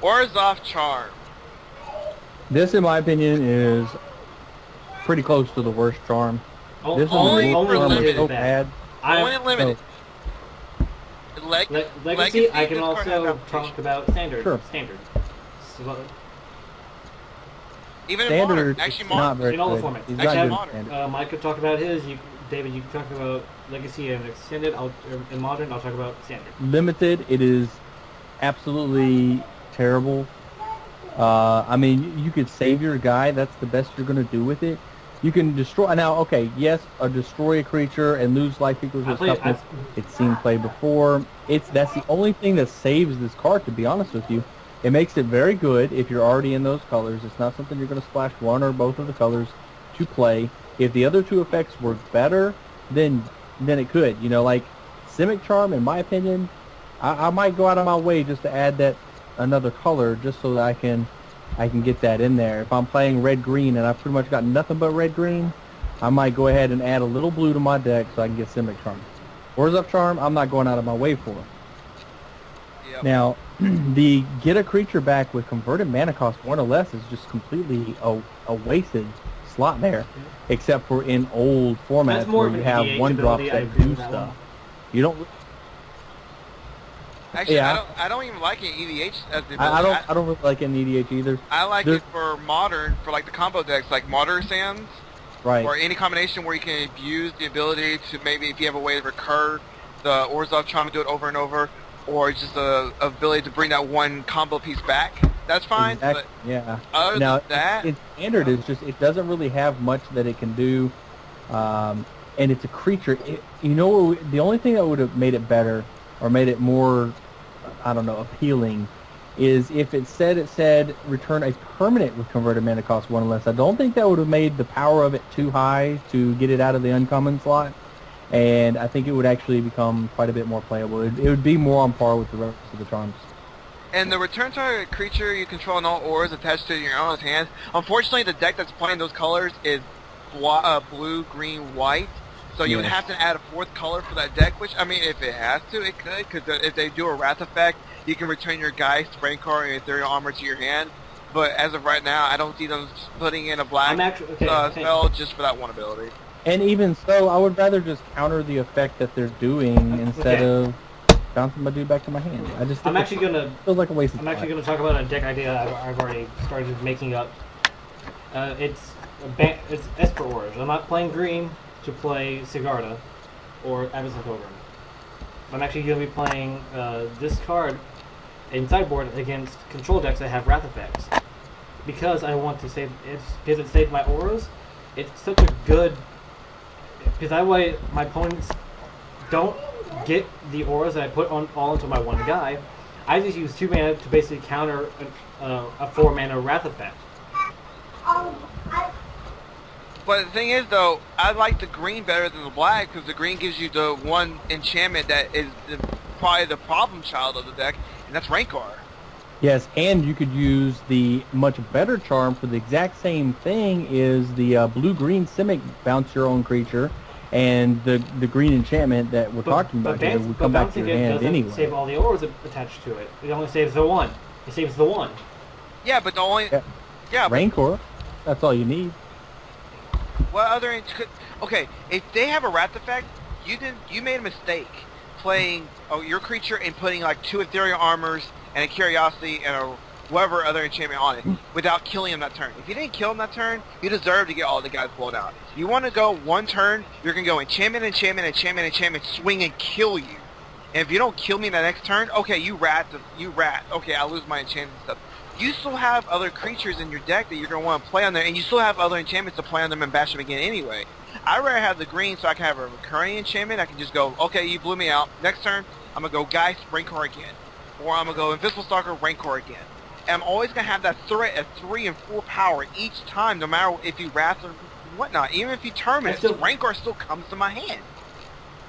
Orzhov Charm. This, in my opinion, is pretty close to the worst charm. This only is so bad. Only limited. Legacy, I can also talk about standard. Sure. Standard. Even standard, in modern. Actually, modern. In all the formats. Actually, Mike could talk about his. David, you can talk about Legacy and Extended. In Modern, I'll talk about Standard. Limited, it is absolutely terrible. I mean, you could save your guy. That's the best you're going to do with it. You can destroy... Now, okay, yes, destroy a creature and lose life equals its toughness. It's seen play before. That's the only thing that saves this card, to be honest with you. It makes it very good if you're already in those colors. It's not something you're going to splash one or both of the colors to play. If the other two effects were better, then it could. You know, like Simic Charm, in my opinion, I might go out of my way just to add that another color just so that I can get that in there. If I'm playing red-green and I've pretty much got nothing but red-green, I might go ahead and add a little blue to my deck so I can get Simic Charm. Orzhov Charm, I'm not going out of my way for. Yep. Now, the get a creature back with converted mana cost 1 or less is just completely a wasted slot there, except for in old formats where you have one drops that do stuff. You don't. Actually, yeah. I don't even like it EDH as the I don't really like it in EDH either. I like it for modern, for like the combo decks like Martyr Sands. Right. Or any combination where you can abuse the ability to maybe, if you have a way to recur the Orzhov Charm and do it over and over, or just the ability to bring that one combo piece back. That's fine. Exactly. But yeah. Other than that, in standard is just it doesn't really have much that it can do, and it's a creature. You know, the only thing that would have made it better or made it more, I don't know, appealing, is if it said return a permanent with converted mana cost 1 or less. I don't think that would have made the power of it too high to get it out of the uncommon slot, and I think it would actually become quite a bit more playable. It would be more on par with the rest of the charms. And the return target creature you control in all auras attached to your owner's hand. Unfortunately, the deck that's playing those colors is blue, green, white. So you would have to add a 4th color for that deck, which, I mean, if it has to, it could. Because if they do a Wrath effect, you can return your Geist, Rancor, and Ethereal Armor to your hand. But as of right now, I don't see them putting in a black spell just for that one ability. And even so, I would rather just counter the effect that they're doing instead of bouncing my dude back to my hand. I just think feels like a waste of time. I'm actually gonna talk about a deck idea I've already started making up. It's Esper Auras. I'm not playing green to play Sigarda or Abyssal Pilgrim. I'm actually gonna be playing this card in sideboard against control decks that have Wrath effects because I want to save it. Because it saved my auras. It's such a good because that way my opponents don't get the auras that I put all into my one guy. I just use 2 mana to basically counter a 4 mana Wrath effect. But the thing is, though, I like the green better than the black because the green gives you the one enchantment that is probably the problem child of the deck, and that's Rancor. Yes, and you could use the much better charm for the exact same thing is the blue-green Simic bounce your own creature. And the green enchantment that we're talking about here would come back to your hand anyway. Doesn't save all the auras attached to it. It only saves the one. It saves the one. Yeah, but the only... Yeah, Rancor. That's all you need. What other... Okay, if they have a Wrath effect, you made a mistake playing your creature and putting like 2 Ethereal Armors and a Curiosity and a whatever other enchantment on it without killing him that turn. If you didn't kill him that turn, you deserve to get all the guys blown out. You want to go one turn, you're going to go enchantment, enchantment, enchantment, enchantment, swing and kill you. And if you don't kill me the next turn, okay, you rat. Okay, I lose my enchantment stuff. You still have other creatures in your deck that you're going to want to play on there, and you still have other enchantments to play on them and bash them again anyway. I'd rather have the green so I can have a recurring enchantment. I can just go, okay, you blew me out. Next turn, I'm going to go Geist, Rancor again. Or I'm going to go Invisible Stalker, Rancor again. And I'm always going to have that threat of 3 and 4 power each time, no matter if you Wrath or whatnot. Even if you term it, Rancor still comes to my hand.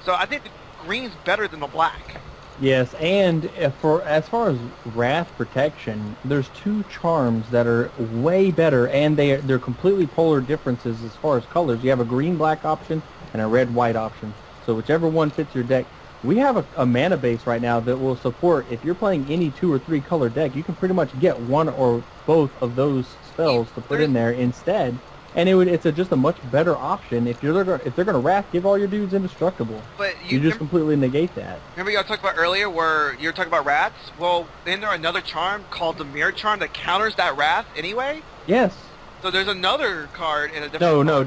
So I think the green's better than the black. Yes, and as far as Wrath protection, there's 2 charms that are way better, and they're completely polar differences as far as colors. You have a green-black option and a red-white option. So whichever one fits your deck we have a mana base right now that will support, if you're playing any 2 or 3 color deck, you can pretty much get one or both of those spells to put in there instead. And just a much better option. If they're gonna wrath, give all your dudes indestructible. But you just completely negate that. Remember y'all talked about earlier where you were talking about wraths? Well, isn't there another charm called the Mirror Charm that counters that wrath anyway? Yes. So there's another card in a different. No,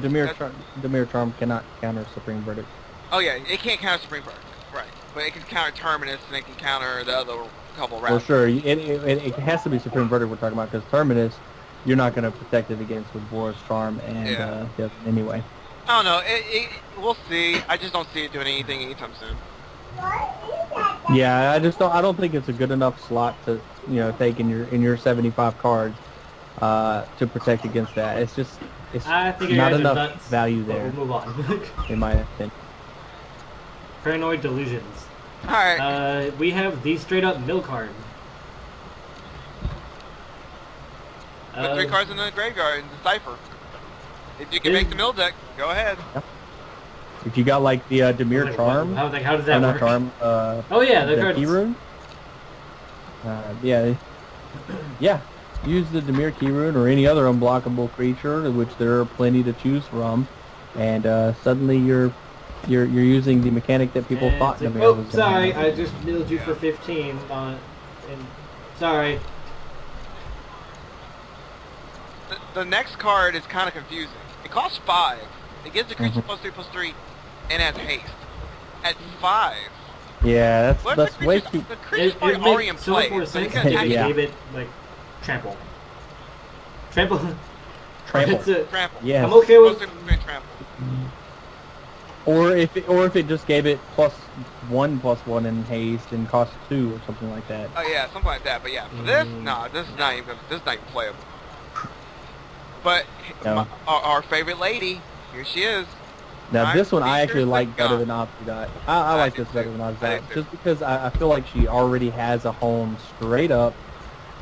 Mirror Charm cannot counter Supreme Verdict. Oh yeah, it can't counter Supreme Verdict, right? But it can counter Terminus and it can counter the other couple wraths. Well, sure, it has to be Supreme Verdict we're talking about because Terminus, you're not going to protect it against with Boris Charm and anyway. I don't know. We'll see. I just don't see it doing anything anytime soon. Yeah, I don't think it's a good enough slot to take in your 75 cards to protect against that. It's not enough value there. We'll move on. In my opinion. Paranoid Delusions. All right. We have the straight up mill card. Put 3 cards in the graveyard and decipher. If you can make the mill deck, go ahead. Yeah. If you got like the Dimir Charm, how does that work? Charm, oh yeah, the key rune. Yeah. Use the Dimir key rune or any other unblockable creature, which there are plenty to choose from, and suddenly you're using the mechanic that people thought Dimir was. Sorry, I just milled you for 15. Sorry. The next card is kind of confusing. It costs 5. It gives the creature +3/+3, and has haste. At 5. Yeah, that's way too. The creature's probably already in play. So more sense if you gave it like trample. Trample. Trample. Yeah. I'm okay with trample. Or if it just gave it +1/+1 in haste and cost 2 or something like that. Oh yeah, something like that. But yeah, for this, this is not even playable. But our favorite lady, here she is. Now this one I actually like better than Opti. I like this better than Opti, just because I feel like she already has a home straight up.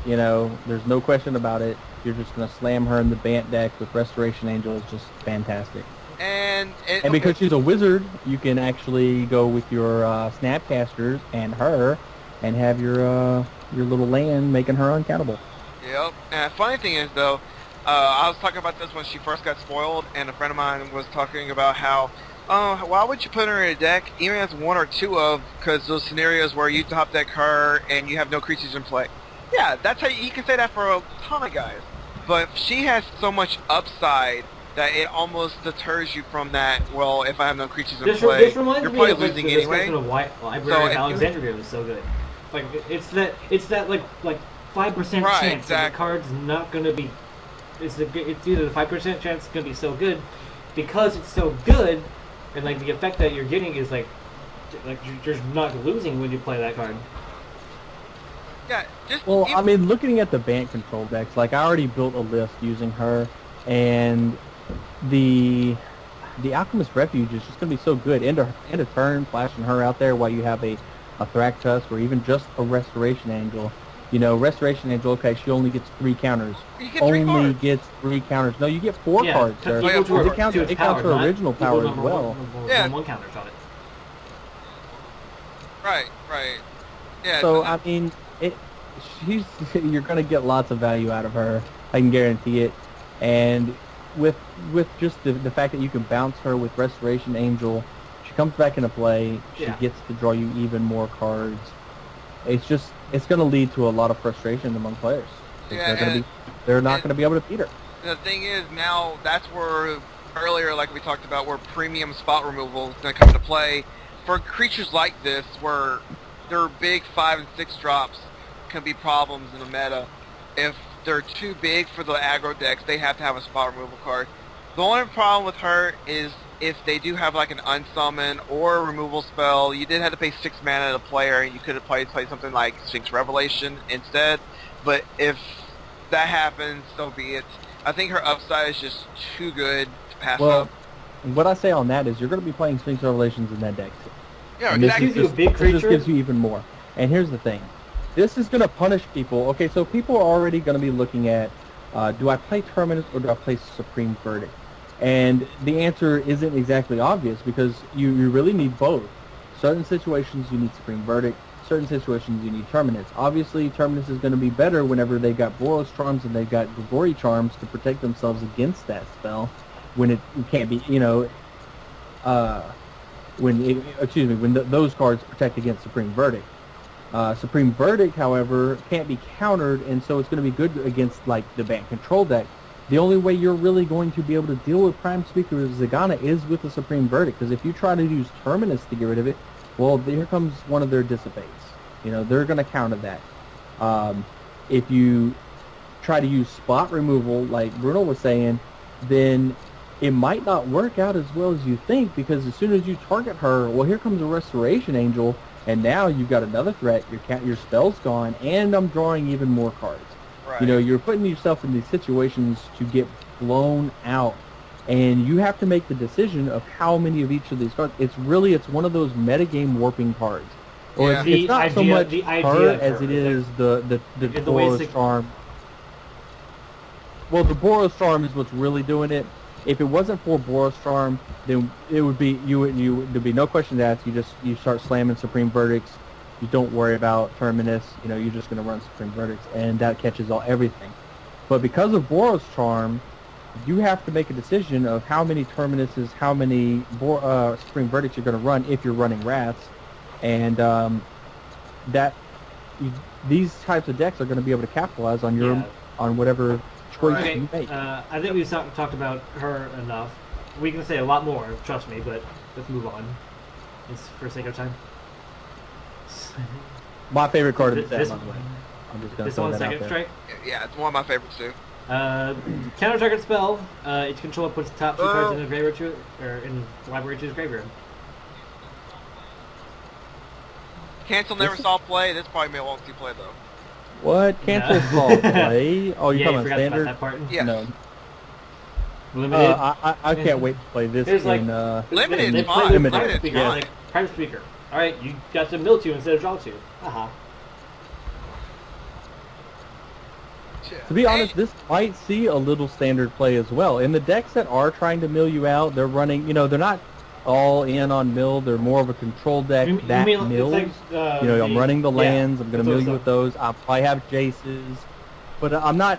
There's no question about it. You're just gonna slam her in the Bant deck with Restoration Angel. Is just fantastic. And because she's a wizard, you can actually go with your Snapcasters and her, and have your little land making her uncountable. Yep. And the funny thing is though. I was talking about this when she first got spoiled, and a friend of mine was talking about how, why would you put her in a deck, even as 1 or 2 of, because those scenarios where you top deck her and you have no creatures in play. Yeah, that's how you can say that for a ton of guys. But she has so much upside that it almost deters you from that. Well, if I have no creatures in play, you're probably losing anyway. Library of Alexandria was so good. Like it's that like 5% chance that the card's not gonna be. It's either the 5% chance it's gonna be so good, because it's so good, and like the effect that you're getting is like you're not losing when you play that card. Yeah. I mean, looking at the Bant control decks, like I already built a list using her, and the Alchemist Refuge is just gonna be so good. End a turn, flashing her out there while you have a Thragtusk or even just a Restoration Angel. Restoration Angel, okay, she only gets 3 counters. You get 3 cards. Gets 3 counters. No, you get 4 cards, sir. It counts her original power as well. One counters on it. Right. Yeah. So, I mean, you're going to get lots of value out of her. I can guarantee it. And with just the fact that you can bounce her with Restoration Angel, she comes back into play, she gets to draw you even more cards. It's going to lead to a lot of frustration among players. Yeah, they're not going to be able to beat her. The thing is, now that's where earlier, like we talked about, where premium spot removal is going to come into play for creatures like this, where their big 5 and 6 drops can be problems in the meta. If they're too big for the aggro decks, they have to have a spot removal card. The only problem with her is if they do have like an unsummon or a removal spell, you did have to pay 6 mana to the player, and you could have played something like Sphinx Revelation instead. But if that happens, so be it. I think her upside is just too good to pass up. What I say on that is you're going to be playing Sphinx Revelations in that deck too. Yeah, and exactly. This gives you a big creature. This just gives you even more. And here's the thing. This is going to punish people. Okay, so people are already going to be looking at, do I play Terminus or do I play Supreme Verdict? And the answer isn't exactly obvious because you really need both. Certain situations you need Supreme Verdict. Certain situations you need Terminus. Obviously, Terminus is going to be better whenever they got Boros Charms and they've got Grigori Charms to protect themselves against that spell. When it can't be, when those cards protect against Supreme Verdict. Supreme Verdict, however, can't be countered, and so it's going to be good against like the Bant Control deck. The only way you're really going to be able to deal with Prime Speaker of Zagana is with the Supreme Verdict, because if you try to use Terminus to get rid of it, well, here comes one of their dissipates. They're going to counter that. If you try to use spot removal, like Bruno was saying, then it might not work out as well as you think, because as soon as you target her, well, here comes a Restoration Angel, and now you've got another threat. Your spell's gone, and I'm drawing even more cards. Right. You're putting yourself in these situations to get blown out, and you have to make the decision of how many of each of these cards. It's one of those metagame warping cards. Or Yeah. it's not so much the idea her of as her. it is the Boros Charm. Well, the Boros Charm is what's really doing it. If it wasn't for Boros Charm, then it would be there'd be no question asked. You start slamming Supreme Verdicts. You don't worry about Terminus. You're just going to run Supreme Verdicts, and that catches everything. But because of Boros Charm, you have to make a decision of how many Terminuses, how many Supreme Verdicts you're going to run if you're running Wraths, and these types of decks are going to be able to capitalize on on whatever choice you make. I think we've talked about her enough. We can say a lot more, trust me, but let's move on. It's for sake of time. My favorite card of the set, this, by the way. I'm just going to this throw one's that out second there. strike. Yeah, it's one of my favorites too. Counter target spell. Each controller puts the top two cards in the graveyard in the library to his graveyard. Cancel never saw play. This probably may won't see play though. What? Cancel Saul play? Oh, you're talking about standard? That part. Yes. No. Limited. I can't wait to play this There's like- Limited, They it's play fine. with Limited, private Limited, speaker. yeah. Like private speaker. All right, you got to mill 2 instead of draw 2. Haha. To be honest, this might see a little standard play as well. In the decks that are trying to mill you out, they're running, they're not all in on mill. They're more of a control deck that mills. I'm running the lands. I'm going to mill you with those. I'll probably have Jaces. But I'm not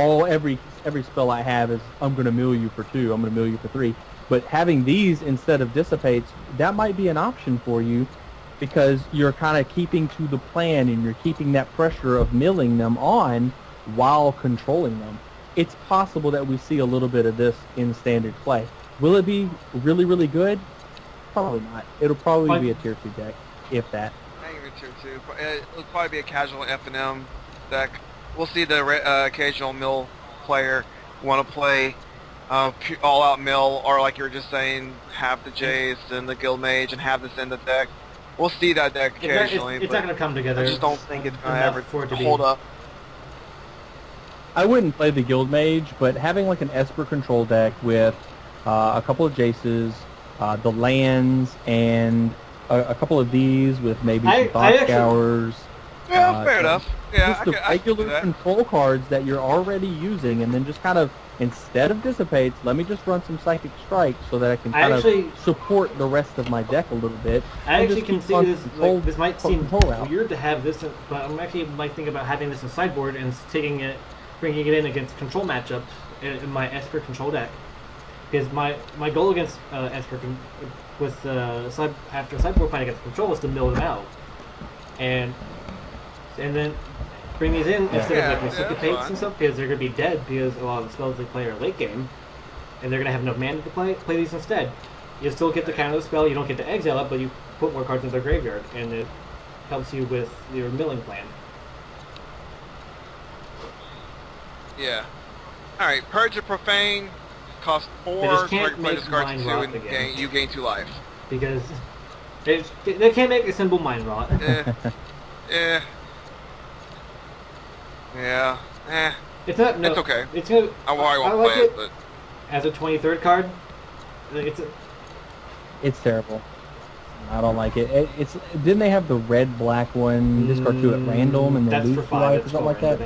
every spell I have is I'm going to mill you for 2. I'm going to mill you for 3. But having these instead of dissipates, that might be an option for you, because you're kind of keeping to the plan and you're keeping that pressure of milling them on while controlling them. It's possible that we see a little bit of this in standard play. Will it be really, really good? Probably not. It'll probably be a tier 2 deck, if that. Not even tier 2. It'll probably be a casual F&M deck. We'll see the occasional mill player want to play all-out mill, or like you were just saying, have the Jace and the Guild Mage and have this in the deck. We'll see that deck occasionally. It's not going to come together. I just don't think it's going to ever for it to hold up. I wouldn't play the Guild Mage, but having like an Esper control deck with a couple of Jaces, the lands, and a couple of these with maybe some Thought Scours. Yeah, fair enough. Yeah, just the regular control cards that you're already using, and then just kind of, instead of dissipates, let me just run some Psychic Strike so that I can kind of support the rest of my deck a little bit. I actually can see this. This might seem weird to have this, but I'm actually might think about having this in sideboard and bringing it in against control matchups in my Esper control deck. Because my goal against Esper with after sideboard fight against control was to mill them out, and then bring these in instead of like Reciprocates and stuff, because they're going to be dead because a lot of the spells they play are late game, and they're going to have enough mana to play these instead. You still get to counter the spell, you don't get to exile it, but you put more cards in their graveyard, and it helps you with your milling plan. Yeah. Alright, Purge of Profane costs 4, target play discards 2, and you gain 2 life. Because they can't make a simple mind rot. Yeah. It's not. No, it's okay. It's gonna. I won't play it, but as a 23rd card, it's terrible. I don't like it. Didn't they have the red black one? Discard 2 at random and then lose 2 life or something like that.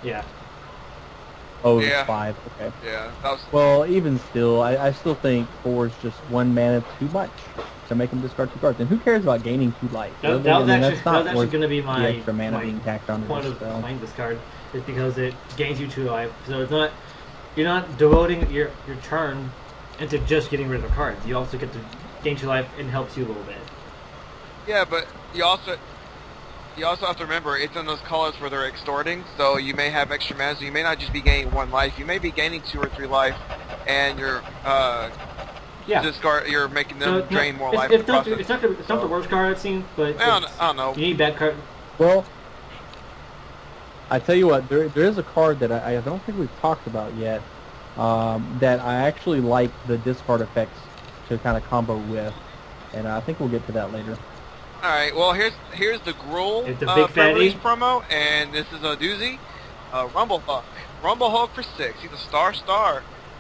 Yeah. Oh, it's Yeah. 5. Okay. Yeah, that was. Well, even still, I still think 4 is just 1 mana too much to make him discard 2 cards. And who cares about gaining 2 life? That, Really? that was I mean, actually that's that not was actually worth going to be the my extra mana being tacked onto point this of spell. playing this card, is because it gains you 2 life. So it's not, you're not devoting your turn into just getting rid of cards. You also get to gain 2 life and helps you a little bit. Yeah, but you also have to remember it's in those colors where they're extorting, so you may have extra mana, so you may not just be gaining 1 life, you may be gaining 2 or 3 life, and you're you're making them drain more life. It's not the worst card I've seen, but I don't know. You need bad card. Well, I tell you what, there is a card that I don't think we've talked about yet, that I actually like the discard effects to kind of combo with, and I think we'll get to that later. Alright, well here's the Gruul It's a big fatty promo, and this is a doozy. Rumble Hulk. Rumble Hulk for 6. He's a star.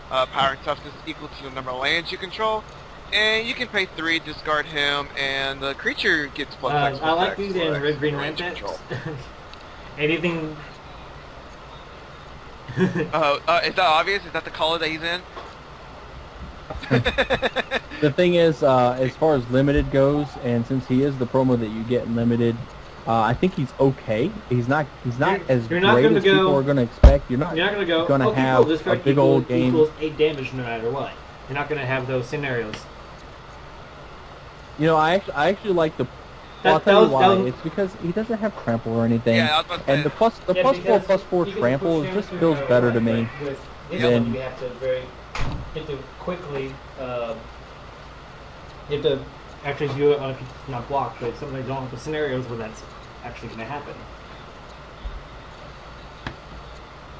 Power and toughness equal to the number of lands you control. And you can pay 3, discard him, and the creature gets +X. I like these in red green rampants. Anything. Is that obvious? Is that the color that he's in? The thing is, as far as limited goes, and since he is the promo that you get in limited, I think he's okay. He's not as great as people are going to expect. You're not going to have a big old game. Equals 8 damage no matter what. You're not going to have those scenarios. You know, I actually like the. Well, I'll tell you why. It's because he doesn't have trample or anything. Yeah, I was about to say. And the +4/+4 trample just feels better to me. Than you have to quickly. You have to actually do it on a not block, but sometimes you don't have the scenarios where that's actually going to happen.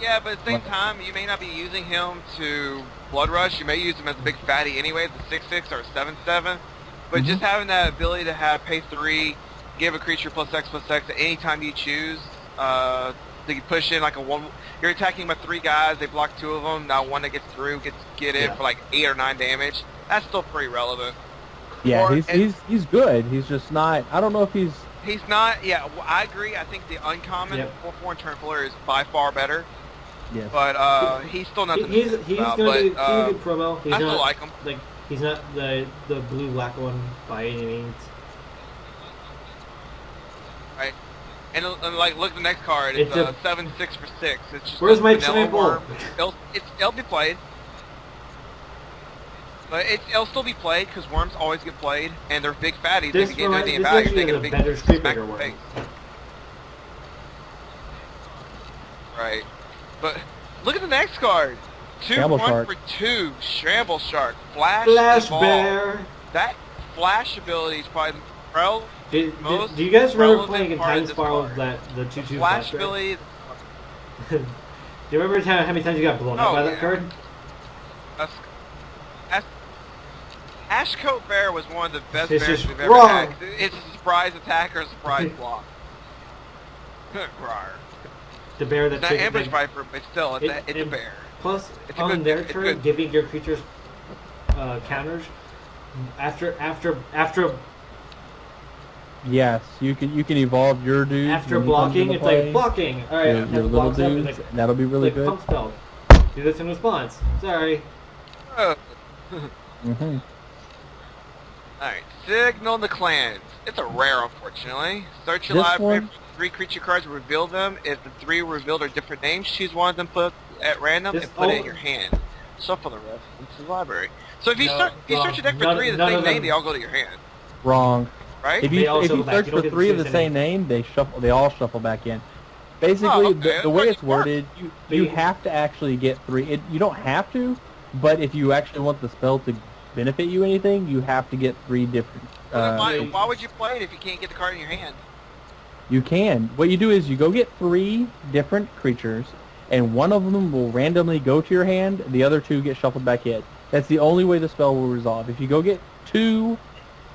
Yeah, but at the same time, you may not be using him to Blood Rush. You may use him as a big fatty anyway, the 6/6 or 7/7. But just having that ability to have pay 3, give a creature +X/+X at any time you choose, they can push in like a 1. You're attacking by 3 guys. They block 2 of them. Now 1 that gets through get it for like 8 or 9 damage. That's still pretty relevant. Yeah, he's good. He's just not. I don't know if he's. He's not. Yeah, I agree. I think the uncommon 4/4 Trampler is by far better. Yes. But he's still not. He's going to be a good promo. I still like him. Like he's not the blue-black one by any means. Right. And like, look at the next card. It's 7/6 for 6. It's just where's my vanilla worm? It'll be played. But it'll still be played because worms always get played, and they're big fatties. They can get anything about it. They get a big smack in the face. Right. But look at the next card. 2/1 for 2. Shamble Shark. Flash Bear. That flash ability is probably do you guys remember playing in Time Spiral the 2/2 flash ability? Do you remember how many times you got blown up by that card? Ashcoat Bear was one of the best bears we've ever had. It's a surprise attack or a surprise block. The bear that's not ambush viper, but still, it's a bear. Plus, on their turn, giving your creatures counters after. Yes, you can evolve your dudes. After blocking, it's like blocking. All right, your little dudes. That'll be really good. Pump spell. Do this in response. Sorry. Alright, Signal the Clans. It's a rare, unfortunately. Search your library for 3 creature cards, reveal them. If the 3 revealed are different names, choose one of them, put at random, and put it in your hand. Shuffle the rest into the library. So if you search a deck for 3 of the same name, they all go to your hand. Wrong. Right? If you search for 3 of the same name, they all shuffle back in. Basically, the way it's worded, you have to actually get 3. You don't have to, but if you actually want the spell to benefit you anything, you have to get 3 different. Why would you play it if you can't get the card in your hand? You can. What you do is you go get 3 different creatures, and one of them will randomly go to your hand. The other 2 get shuffled back in. That's the only way the spell will resolve. If you go get 2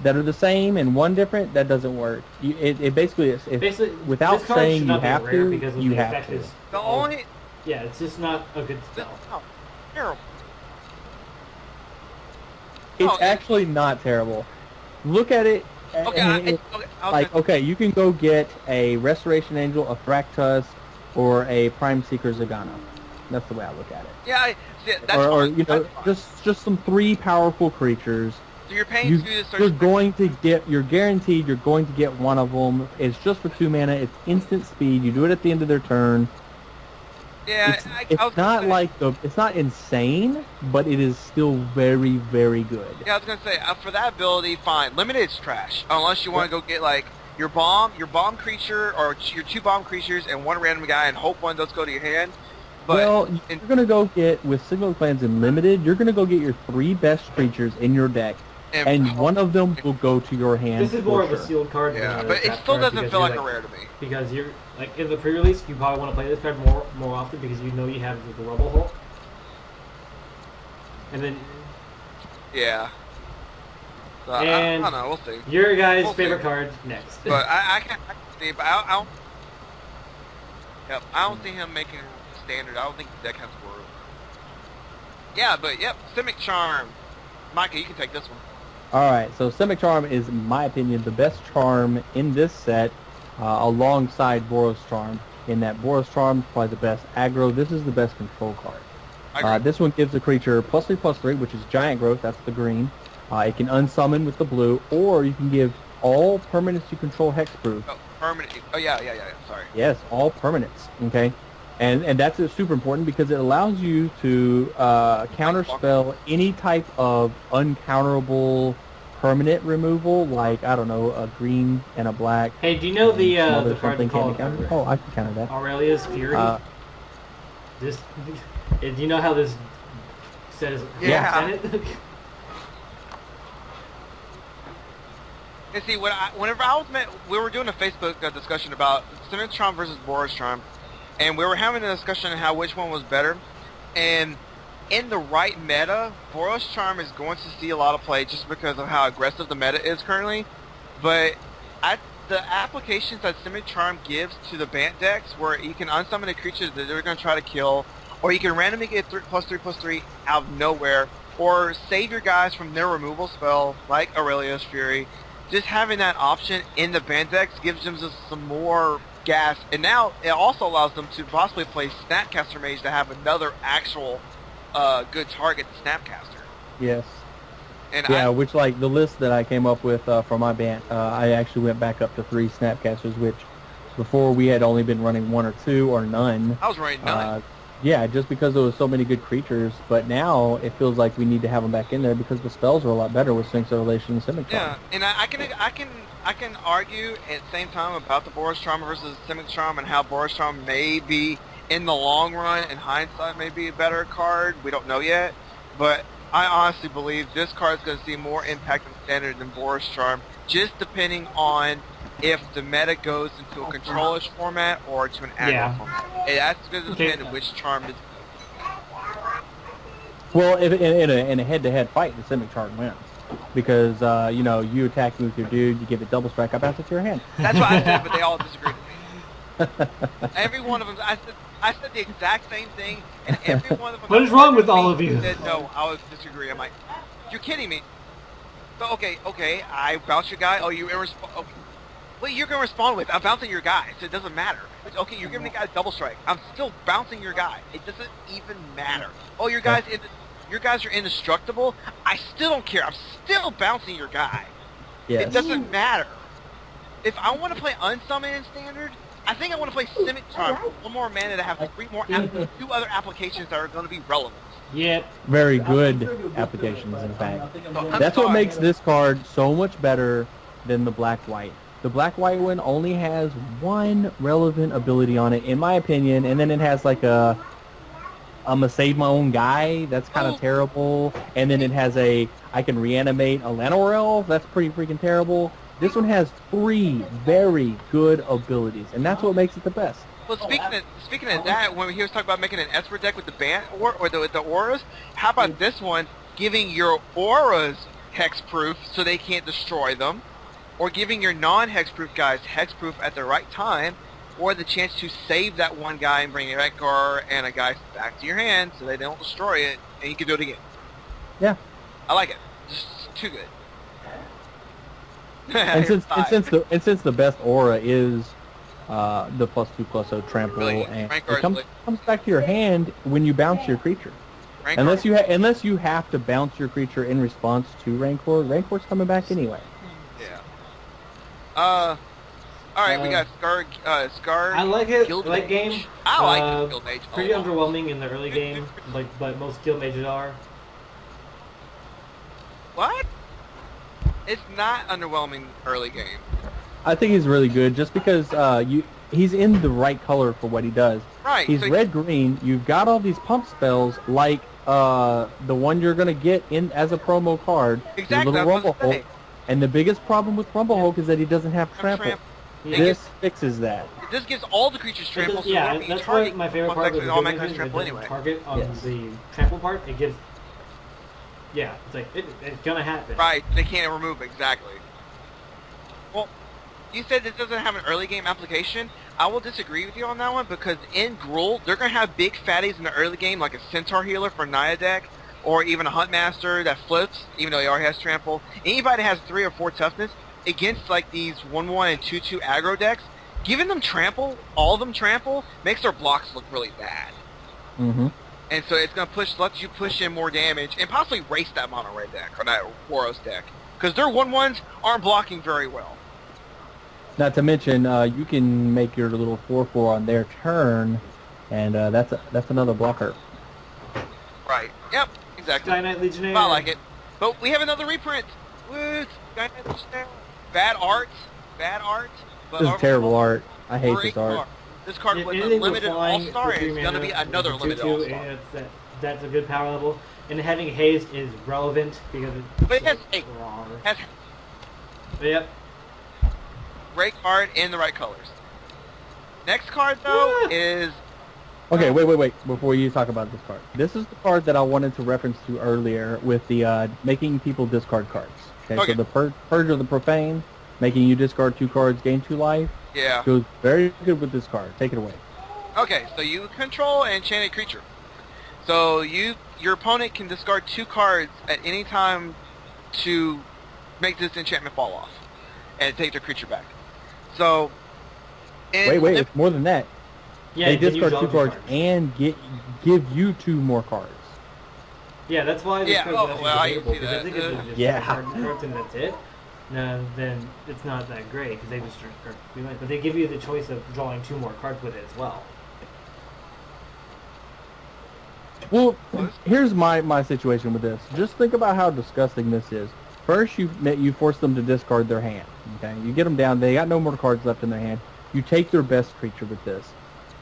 that are the same and 1 different, that doesn't work. It basically is. Basically, without saying you have to, you have to. The only. Yeah, it's just not a good spell. Oh, terrible. It's actually not terrible. Look at it. Okay, you can go get a Restoration Angel, a Thractus, or a Prime Seeker Zagana. That's the way I look at it. Yeah, that's or fine. you know, That's fine. just some 3 powerful creatures. So you're paying You, to do this. you're going to get, you're guaranteed you're going to get one of them. It's just for 2 mana. It's instant speed. You do it at the end of their turn. Yeah, It's I was not gonna say, like it's not insane, but it is still very, very good. Yeah, I was gonna say for that ability, fine. Limited's trash unless you want to go get like your bomb creature, or your 2 bomb creatures and 1 random guy, and hope one of those go to your hand. But Well, you're going to go get, with Signal Clans and Limited, you're going to go get your 3 best creatures in your deck, and one of them will go to your hand. This is more of a sealed card. Yeah, than a but it tap still card doesn't because feel you're like a rare to me. Because you're like in the pre-release, you probably want to play this card more often because you know you have the Rubble Hulk, and then Yeah. So And I don't know. We'll see. your guys' We'll favorite see. card next. But I can see, but I don't. Yep, I don't see him making standard. I don't think the deck has worth. Yeah, but yep, Simic Charm. Micah, you can take this one. All right, so Simic Charm is, in my opinion, the best charm in this set, alongside Boros Charm. In that Boros Charm is probably the best aggro. This is the best control card. I agree. This one gives the creature +3/+3, which is Giant Growth. That's the green. It can unsummon with the blue, or you can give all permanents you control hexproof. Oh, permanent. Oh yeah. Sorry. Yes, all permanents. Okay, and that's super important because it allows you to counterspell any type of uncounterable permanent removal, like, I don't know, a green and a black. Hey, do you know the card something called can't be countered? Oh, I can counter that. Aurelia's Fury? This, do you know how this set is? Yeah. Set it? And see, whenever I was we were doing a Facebook discussion about Simic Charm versus Boros Charm, and we were having a discussion on how which one was better. And in the right meta, Boros Charm is going to see a lot of play just because of how aggressive the meta is currently. But the applications that Simic Charm gives to the Bant decks, where you can unsummon a creature that they're going to try to kill, or you can randomly get +3/+3 out of nowhere, or save your guys from their removal spell, like Aurelia's Fury. Just having that option in the Bant decks gives them just some more gas, and now it also allows them to possibly play Snapcaster Mage to have another actual good target Snapcaster. Yes. And Yeah, which, like, the list that I came up with for my Bant, I actually went back up to 3 Snapcasters, which before we had only been running 1 or 2 or none. I was running none. Yeah, just because there was so many good creatures, but now it feels like we need to have them back in there because the spells are a lot better with Sphinx Revelation and Simic Charm. Yeah, and I can argue at the same time about the Boros Charm versus Simic Charm, and how Boros Charm may be, in the long run, in hindsight, may be a better card. We don't know yet, but I honestly believe this card is going to see more impact in Standard than Boros Charm, just depending on if the meta goes into a control-ish format or to an aggro format. And that's going to depend on which charm is. Well, if in a head-to-head fight, the Simic Charm wins. Because, you know, you attack me with your dude, you give it double strike, I bounce it to your hand. That's what I said, but they all disagreed with me. Every one of them, I said the exact same thing, and every one of them... What is wrong with all of you? Said, no, I would disagree. I'm like, you're kidding me. So, okay, I bounce your guy, you irresponsible... Okay. What you're going to respond with, I'm bouncing your guy, so it doesn't matter. Okay, you're giving the guy a double strike. I'm still bouncing your guy. It doesn't even matter. Oh, your guys are indestructible? I still don't care. I'm still bouncing your guy. Yes. It doesn't matter. If I want to play Unsummon in Standard, I think I want to play Simic Charm, 1 more mana to have 2 other applications that are going to be relevant. Yep. Very good applications, in fact. So, That's what makes this card so much better than the black-white. The black-white one only has 1 relevant ability on it, in my opinion, and then it has like I'm gonna save my own guy. That's kind of terrible. And then it has I can reanimate a Llanowar. That's pretty freaking terrible. This one has 3 very good abilities, and that's what makes it the best. Well, speaking of that, when he was talking about making an Esper deck with the Bant or the auras, how about this one giving your auras hexproof so they can't destroy them, or giving your non-hexproof guys hexproof at the right time, or the chance to save that one guy and bring a Rekgar and a guy back to your hand so they don't destroy it, and you can do it again. Yeah. I like it. Just too good. And since the best aura is the +2/+0 trample, Really, and rank it cards, comes back to your hand when you bounce your creature. rank Unless cards. unless you have to bounce your creature in response to Rancor, Rancor's coming back anyway. Yeah. All right, we got Scar. I like it. Guild Late Mage. game. I like it. Guild Mage. Pretty underwhelming in the early game, but most guild mages are. What? It's not underwhelming early game. I think he's really good just because he's in the right color for what he does. Right. He's so red-green. You've got all these pump spells like the one you're going to get in as a promo card. Exactly. Your little Rumble Hulk. And the biggest problem with Rumble Hulk is that he doesn't have trample. This fixes that. This gives all the creatures trample. So yeah, that's why my favorite part of the all guild mankind mages trample is the anyway. target on the trample part. It gives. Yeah, it's like it's gonna happen. Right. They can't remove it, exactly. Well, you said this doesn't have an early game application. I will disagree with you on that one because in Gruul, they're going to have big fatties in the early game, like a Centaur healer for Naya deck, or even a Huntmaster that flips, even though he already has trample. Anybody that has 3 or 4 toughness against like these 1/1 and 2/2 aggro decks, giving them trample, all of them trample, makes their blocks look really bad. Mm-hmm. And so it's going to let you push in more damage and possibly race that mono red deck or that Boros deck because their 1/1s aren't blocking very well. Not to mention, you can make your little 4/4 on their turn, and that's another blocker. Right. Yep. Exactly. Sky Knight Legionnaire. I like it. But we have another reprint. Woo! Sky Knight Legionnaire. Bad art. Bad art. But This is terrible art. I hate great this art. card. This card with a Anything with limited flying all-star for is 3 going to mana be another with limited 2/2, all-star. and that's a good power level. And having haste is relevant because it's But it has 8. wrong. Has Yep. great card in the right colors. Next card, though, is... Okay, wait. Before you talk about this card. This is the card that I wanted to reference to earlier with the making people discard cards. Okay, so the Purge of the Profane, making you discard 2 cards, gain 2 life, Yeah. goes very good with this card. Take it away. Okay, so you control an enchanted creature. So your opponent can discard 2 cards at any time to make this enchantment fall off and take their creature back. So... Wait, it's more than that. Yeah, they you can use discard all 2 the cards and give you 2 more cards. Yeah, that's why this card is well, I debatable, see because that. if they could just Yeah. cards and that's it, then it's not that great, because they just but they give you the choice of drawing 2 more cards with it as well. Well, here's my situation with this. Just think about how disgusting this is. First, you force them to discard their hand. Okay, you get them down. They got no more cards left in their hand. You take their best creature with this.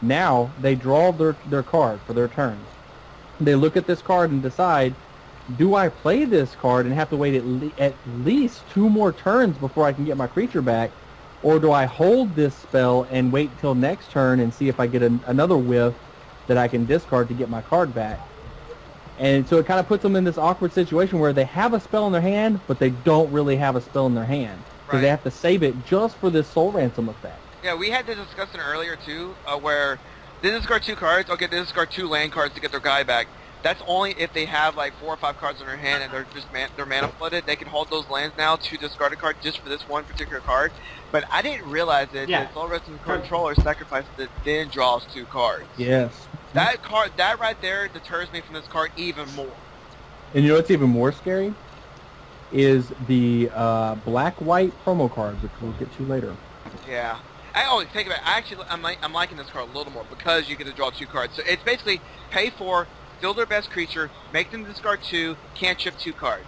Now they draw their card for their turn. They look at this card and decide, do I play this card and have to wait at least 2 more turns before I can get my creature back, or do I hold this spell and wait till next turn and see if I get another whiff that I can discard to get my card back? And so it kind of puts them in this awkward situation where they have a spell in their hand, but they don't really have a spell in their hand. Because they have to save it just for this Soul Ransom effect. Yeah, we had to discuss it earlier, too, where they discard 2 cards. Okay, they discard 2 land cards to get their guy back. That's only if they have, like, 4 or 5 cards in their hand and they're just they're mana flooded. They can hold those lands now to discard a card just for this one particular card. But I didn't realize that the Soul Ransom controller sacrifices it, then draws 2 cards. Yes. That right there deters me from this card even more. And you know what's even more scary? Is the black-white promo card, which we'll get to later. Yeah. Think about it. I'm liking this card a little more because you get to draw 2 cards. So it's basically pay 4, steal their best creature, make them discard 2, can't chip 2 cards.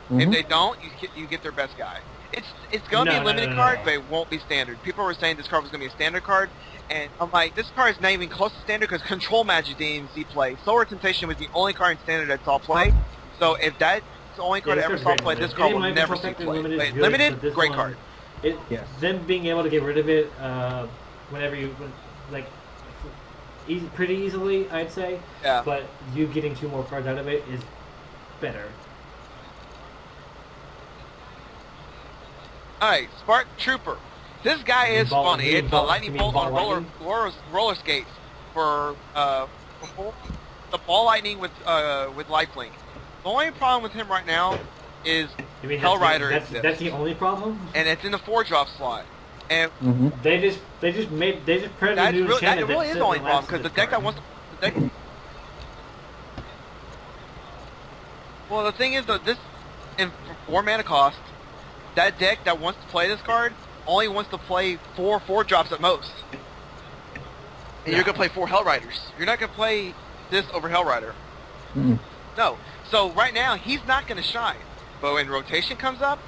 Mm-hmm. If they don't, you get their best guy. It's going to be a limited card, but it won't be standard. People were saying this card was going to be a standard card, and I'm like, this card is not even close to standard because Control Magic didn't see play. Solar Temptation was the only card in standard that saw play. So if that's the only card that ever saw play, this card will never see play. Limited, great card. Them being able to get rid of it pretty easily, I'd say. Yeah. But you getting 2 more cards out of it is better. Alright, Spark Trooper. This guy is funny. It's a lightning bolt on roller skates for the ball lightning with lifelink. The only problem with him right now is Hell Rider exists. That's the only problem? And it's in the 4-drop slot. And They just printed a new that enchantment really is the only problem, because the deck that wants the deck. Well, the thing is, though, this in 4 mana cost, that deck that wants to play this card only wants to play 4 4-drops at most. And you're gonna play 4 Hellriders. You're not gonna play this over Hellrider. No. So right now he's not gonna shine. But when rotation comes up,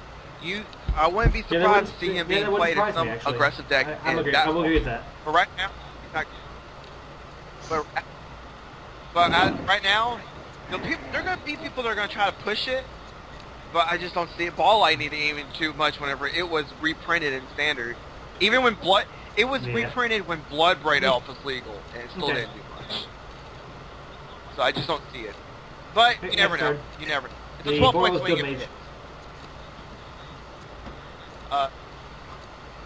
I wouldn't be surprised to see him being played in some aggressive deck. I will agree with that. But right now, he's not. But right now, they're gonna be people that are gonna try to push it. But I just don't see it ball lightning even too much whenever it was reprinted in standard. Even when it was reprinted when Bloodbraid Elf was legal, and it still didn't do much. So I just don't see it. But you never know. You never know. It's a 12-point swing if it hits.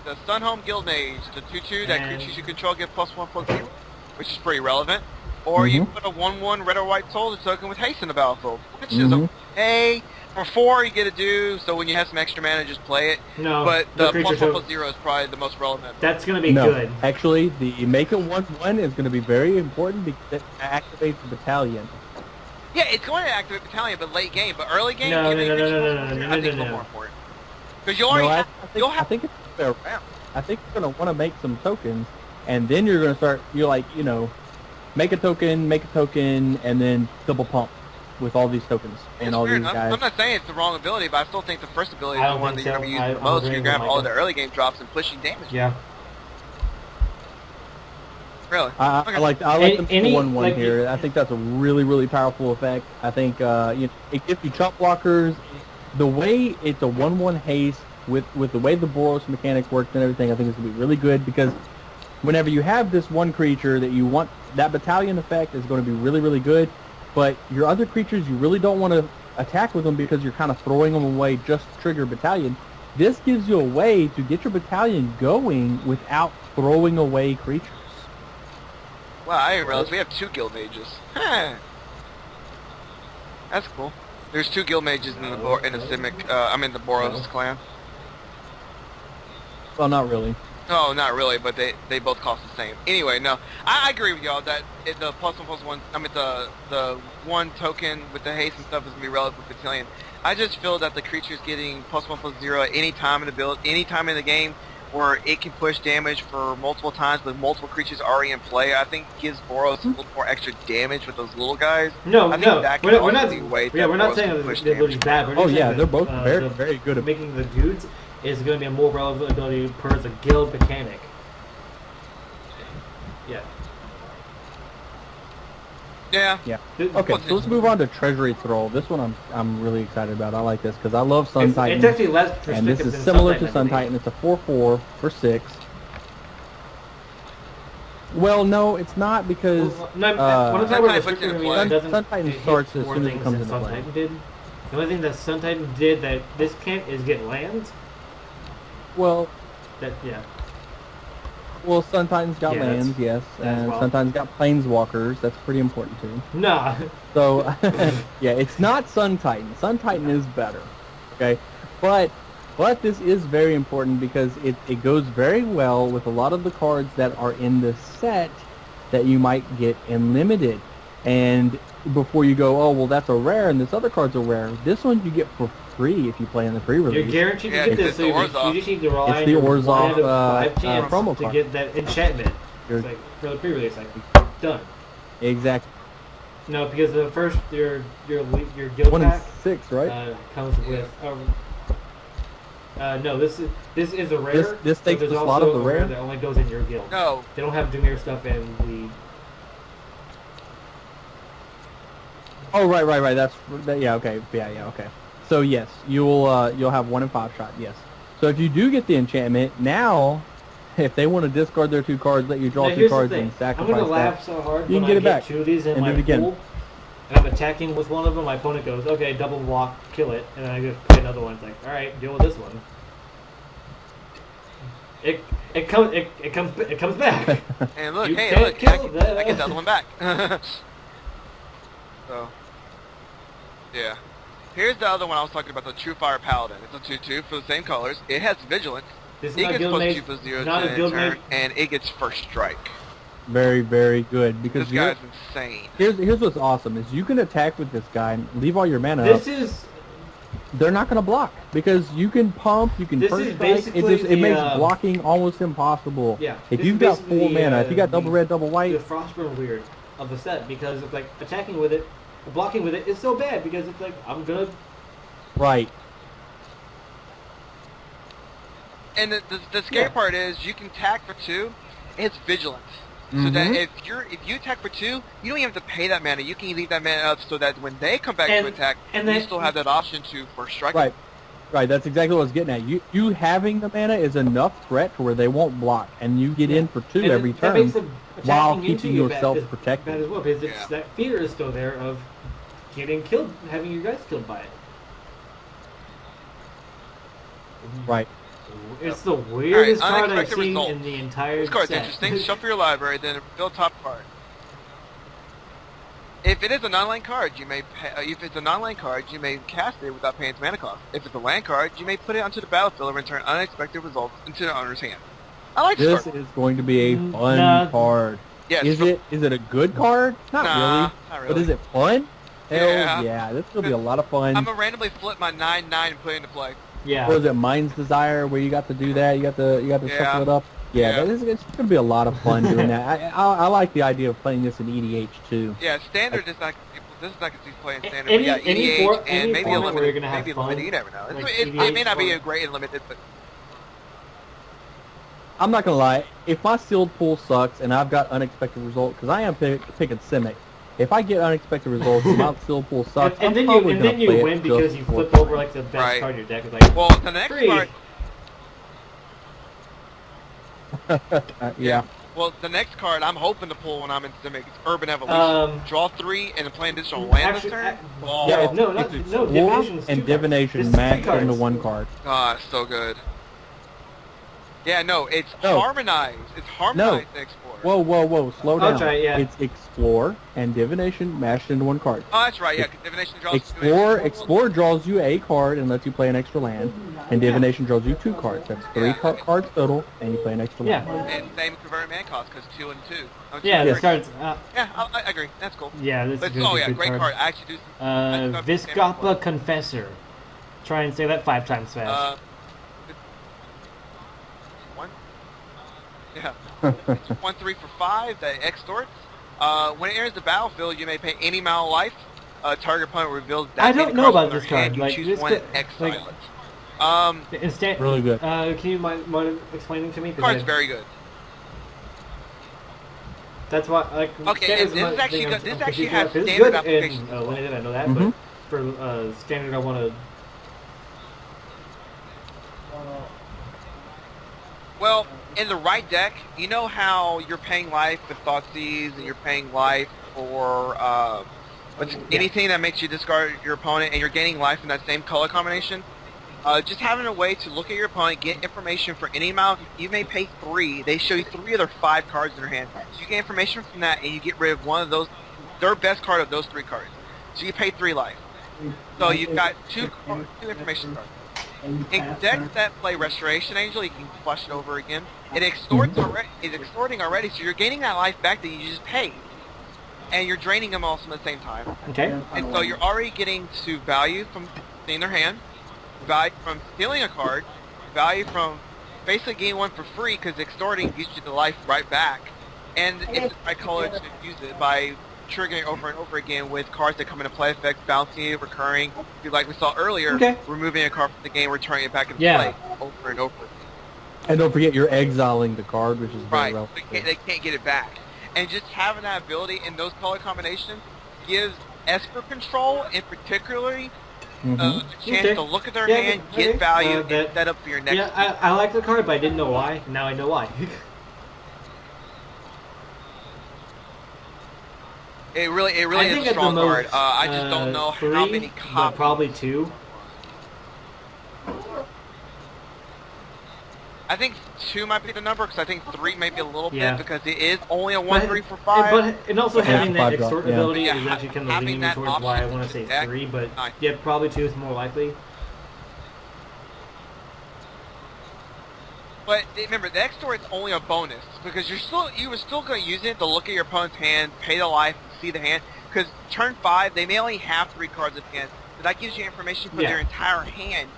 The Sunhome Guild Mage, the 2/2 that creatures you control get +1/+0, which is pretty relevant. Or you put a 1/1 red or white soul token with haste in the battlefield, which is okay. For 4 you get a do, so when you have some extra mana, just play it. No, but the +1/+0 is probably the most relevant. That's going to be good. Actually, the make it 1/1 is going to be very important because it activates the battalion. Yeah, it's going to activate battalion, but late game. But early game, no. I think it's more important. Because you already I think it's fair round. I think you're going to want to make some tokens, and then you're going to start. You're like, make a token, and then double pump with all these tokens and all these guys. I'm not saying it's the wrong ability, but I still think the first ability is the one that you're going to be using the most. You're going to have all the early game drops and pushing damage. Yeah. Really? I like the 1/1 here. I think that's a really, really powerful effect. I think it gives you chump blockers. The way it's a 1/1 haste with the way the Boros mechanic works and everything, I think it's going to be really good because whenever you have this one creature that you want, that battalion effect is going to be really, really good. But your other creatures, you really don't want to attack with them because you're kind of throwing them away just to trigger battalion. This gives you a way to get your battalion going without throwing away creatures. Wow, I didn't realize we have 2 guild mages. Huh. That's cool. There's 2 guild mages in the Simic. I'm in the Boros clan. Well, not really. No, not really, but they both cost the same. Anyway, no, I agree with y'all that the +1/+1. I mean the 1 token with the haste and stuff is gonna be relevant with battalion. I just feel that the creature's getting +1/+0 at any time in the game, where it can push damage for multiple times with multiple creatures already in play. I think gives Boros a little more extra damage with those little guys. No, I think that we're not saying push the ability's bad. We're just they're both very, very good at making the dudes. Is going to be a more relevant ability per the guild mechanic. Yeah. Yeah. Okay, so let's move on to Treasury Thrall. This one I'm really excited about. I like this because I love Sun Titan. It's actually less restrictive and this is similar to Sun Titan. It's a 4/4 for 6. Well, no, it's not because Sun Titan starts as soon as it comes into play. The only thing that Sun Titan did that this can't is get lands. Well, yeah. Well, Sun Titan's got lands, yes, and Sun Titan's got planeswalkers. That's pretty important too. Nah. So, yeah, it's not Sun Titan. Sun Titan is better, okay? But this is very important because it goes very well with a lot of the cards that are in the set that you might get in limited. And before you go, oh well, that's a rare, and this other card's a rare. This one you get for free if you play in the pre-release. You're guaranteed to get this. So you just need to rely on the Orzhov 5 chance promo to card. get that enchantment. It's like for the pre-release, like done. Exactly. No, because the first your guild 1 pack in 6, right? comes with. No, this is a rare. This takes the slot of the rare that only goes in your guild. No, they don't have Dimir stuff in the. Oh right. Yeah, okay. Yeah, okay. So yes, you'll have 1 in 5 shot. Yes. So if you do get the enchantment now, if they want to discard their 2 cards, let you draw 2 cards and sacrifice I'm gonna laugh so hard you when can get I it back 2 of these in and my do it again. pool, and I'm attacking with one of them. My opponent goes, okay, double block, kill it, and then I just play another one. It's like, all right, deal with this one. It comes back. And look, You hey, can't look, kill I get the other one back. So, yeah. Here's the other one I was talking about, the True Fire Paladin. It's a 2/2 for the same colors. It has Vigilance, This is It not gets guild plus made. 2/0 Not a to guild turn, made. and it gets first strike. Very, very good. Because This guy's insane. here's what's awesome is you can attack with this guy and leave all your mana This up. is They're not going to block because you can pump, you can This first is strike. basically It makes the, blocking almost impossible. yeah. If this you've is got basically full the, mana, if you got double red, double the white, Frostburn weird of the set because it's like attacking with it, blocking with it is so bad because it's like I'm good. right? And the scary part is you can attack for 2. It's vigilance. So that if you attack for 2, you don't even have to pay that mana. You can leave that mana up so that when they come back to attack, you still have that option to first strike. Right. Right, that's exactly what I was getting at. You having the mana is enough threat to where they won't block, and you get in for 2 every that turn makes the while attacking into keeping you yourself bad protected. as well because it's, that fear is still there of getting killed, having your guys killed by it. Right. It's the weirdest card I've unexpected seen result. in the entire This card's set. interesting. Shuffle your library, then reveal top card. If it is a non-land card, you may if it's a non-land card, you may cast it without paying its mana cost. If it's a land card, you may put it onto the battlefield and return unexpected results into the owner's hand. I like this This card. is going to be a fun card. Yes, Is it a good card? Not Nah, really. not really. But is it fun? Hell Yeah. yeah. This will be a lot of fun. I'm gonna randomly flip my 9/9 and put it into play. Yeah. What was it, Mind's Desire, where you got to do that? You got to shuffle it up. Yeah, Yeah. It's going to be a lot of fun doing that. I like the idea of playing this in EDH too. Yeah, standard is not. This is not going to be playing standard. Any- but yeah, any EDH for- and any maybe a format where you're limited. gonna have Maybe a fun, limited. You never know. like It may not be EDH a great and limited, but I'm not going to lie. If my sealed pool sucks and I've got unexpected results, because I am picking Simic, if I get unexpected results and my sealed pool sucks, and I'm then probably you going to play win it because just you for flipped fun. over like the best Right. card in your deck. It's like, well, the next free. card. Yeah. Well, the next card I'm hoping to pull when I'm in Simic is Urban Evolution. Draw 3 and then play an additional land this turn. Oh, Yeah, no, it's no, Explore Divination's and 2 Divination cards. This is 3 mashed into cards. one card. God, so good. Yeah, no, it's No. Harmonized. It's Harmonized and Explore. Whoa, slow down. I'll try it, yeah. It's Explore and Divination mashed into one card. Oh, that's right. Yeah, 'cause Divination draws Explore draws you a card and lets you play an extra land, and Divination draws you 2 cards. That's 3 cards total, and you play an extra land. Yeah. And same converted mana cost because 2 and 2. Oh, two Yeah, and this three. card's Yeah, I agree. That's cool. yeah, this But, is oh a yeah, good great card. I actually do. Viscapa Confessor. Try and say that 5 times fast. 1. Yeah. It's 1/3 for 5 that extorts. When it enters the battlefield, you may pay any amount of life. Target opponent reveals that. I don't many know cards about from their this card, hand. You like, choose this one could- and exile it. Instant. Really good. Can you mind explaining to me? 'Cause Card's I- very good. That's why, like, Okay, standard and this my is actually thing good. I'm This confused actually about. has It's standard good applications in as well. limited, I know that, Mhm. but for standard, I want to. Well, in the right deck, you know how you're paying life with Thoughtseize and you're paying life for anything that makes you discard your opponent, and you're gaining life in that same color combination. Just having a way to look at your opponent, get information for any amount. You may pay 3. They show you 3 of their 5 cards in their hand. So you get information from that, and you get rid of one of those, their best card of those 3 cards. So you pay 3 life. So you've got 2 information cards. In decks that play Restoration Angel, you can flush it over again. It extorts already. It's extorting already, so you're gaining that life back that you just paid, and you're draining them also at the same time. Okay. And so you're already getting to value from seeing their hand, value from stealing a card, value from basically getting one for free because extorting gives you the life right back, and it's the right color to use it by triggering over and over again with cards that come into play effects, bouncing it, recurring. Like we saw earlier, Okay. removing a card from the game, returning it back into Yeah. play over and over. And don't forget you're exiling the card, which is very Right, relevant. they can't get it back. And just having that ability in those color combinations gives Esper control, in particularly, a chance Okay. to look at their Yeah, hand, okay. get value, That- and set up for your next. Yeah, I like the card, but I didn't know why. Now I know why. It really I is think a at the strong most, card. I just don't know 3, how many but copies. probably 2. I think 2 might be the number because I think 3 may be a little Yeah. bit because it is only a 1/3 for 5. And also having that 5 drop, extort yeah. ability Yeah, is actually kind of having leaning me that towards why I option want to to say deck, 3, but nice. yeah, probably 2 is more likely. But remember, the X store is only a bonus because you were still going to use it to look at your opponent's hand, pay the life, and see the hand. Because turn 5, they may only have 3 cards in hand, but that gives you information for their entire hand,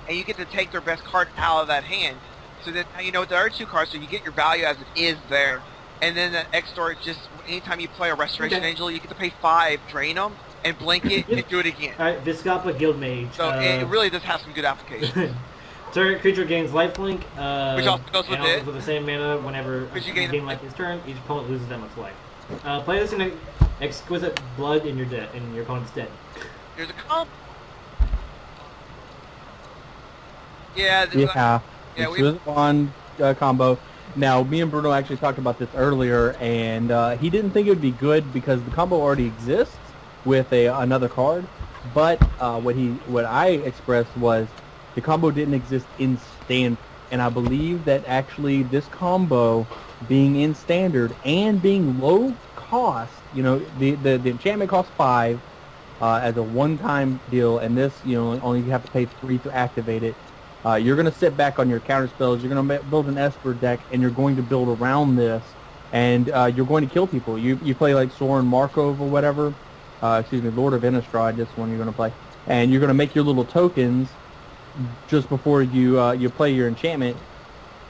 and you get to take their best card out of that hand. So that you know what the other 2 cards, so you get your value as it is there. And then the X store, just anytime you play a Restoration Angel, you get to pay 5, drain them, and blink it, and do it again. Alright, Viscapa Guildmage. So it really does have some good application. Target creature gains lifelink, which also goes with it. For the same mana whenever you gain life this turn, each opponent loses that much life. Play this in exquisite blood in your opponent's dead. There's a comp. Yeah. Exquisite Bond combo. Now, me and Bruno actually talked about this earlier, and he didn't think it would be good because the combo already exists with another card. But what I expressed was the combo didn't exist in standard, and I believe that actually this combo being in standard and being low cost, you know, the enchantment costs 5 as a one-time deal, and this, you know, only you have to pay 3 to activate it. You're going to sit back on your counter spells, you're going to build an Esper deck, and you're going to build around this, and you're going to kill people. You play like Soren Markov or whatever, Lord of Innistrad, this one you're going to play, and you're going to make your little tokens just before you play your enchantment.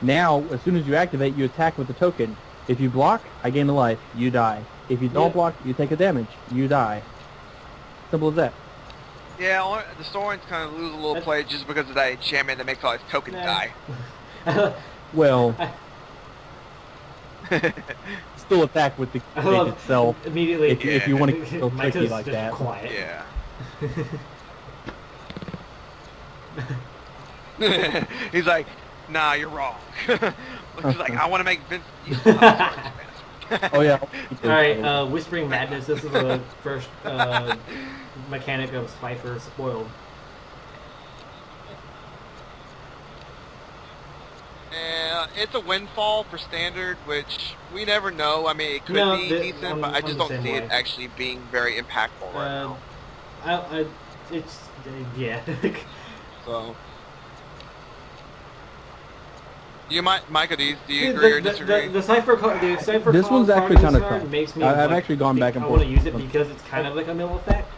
Now, as soon as you activate, you attack with the token. If you block, I gain a life, you die. If you don't block, you take a damage, you die. Simple as that. Yeah, the Sorens kind of lose a little play just because of that enchantment that makes all his tokens die. Well, still attack with the deck itself. Immediately, if you want to go tricky like that. Quiet. Yeah. He's like, nah, you're wrong. He's like, I want to make Vince. Oh yeah. Alright, Whispering Madness. This is the first mechanic of Cypher Spoiled. It's a windfall for standard, which we never know. I mean, it could be decent, but I just don't see it actually being very impactful right now. Yeah. So, Micah, do you agree or disagree? The Cypher this one's actually kind of tough. Makes me I've actually gone back and forth. I want to use it because it's kind of like a mill effect.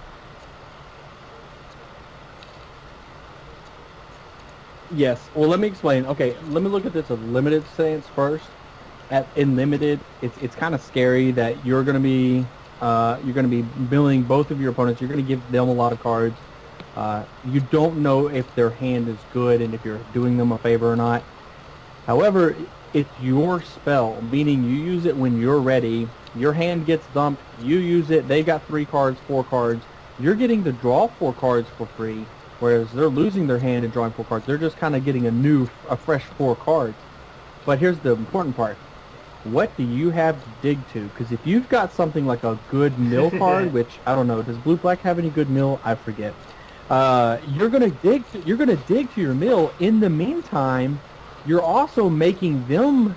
Yes. Well, let me explain. Okay, let me look at this as limited stance first. In limited, it's kind of scary that you're going to be milling both of your opponents. You're going to give them a lot of cards. You don't know if their hand is good and if you're doing them a favor or not. However, it's your spell, meaning you use it when you're ready. Your hand gets dumped. You use it. They got 3 cards, 4 cards. You're getting to draw 4 cards for free. Whereas they're losing their hand and drawing 4 cards. They're just kind of getting a fresh 4 cards. But here's the important part. What do you have to dig to? Because if you've got something like a good mill card, which, I don't know, does Blue-Black have any good mill? I forget. You're gonna dig to your mill. In the meantime, you're also making them,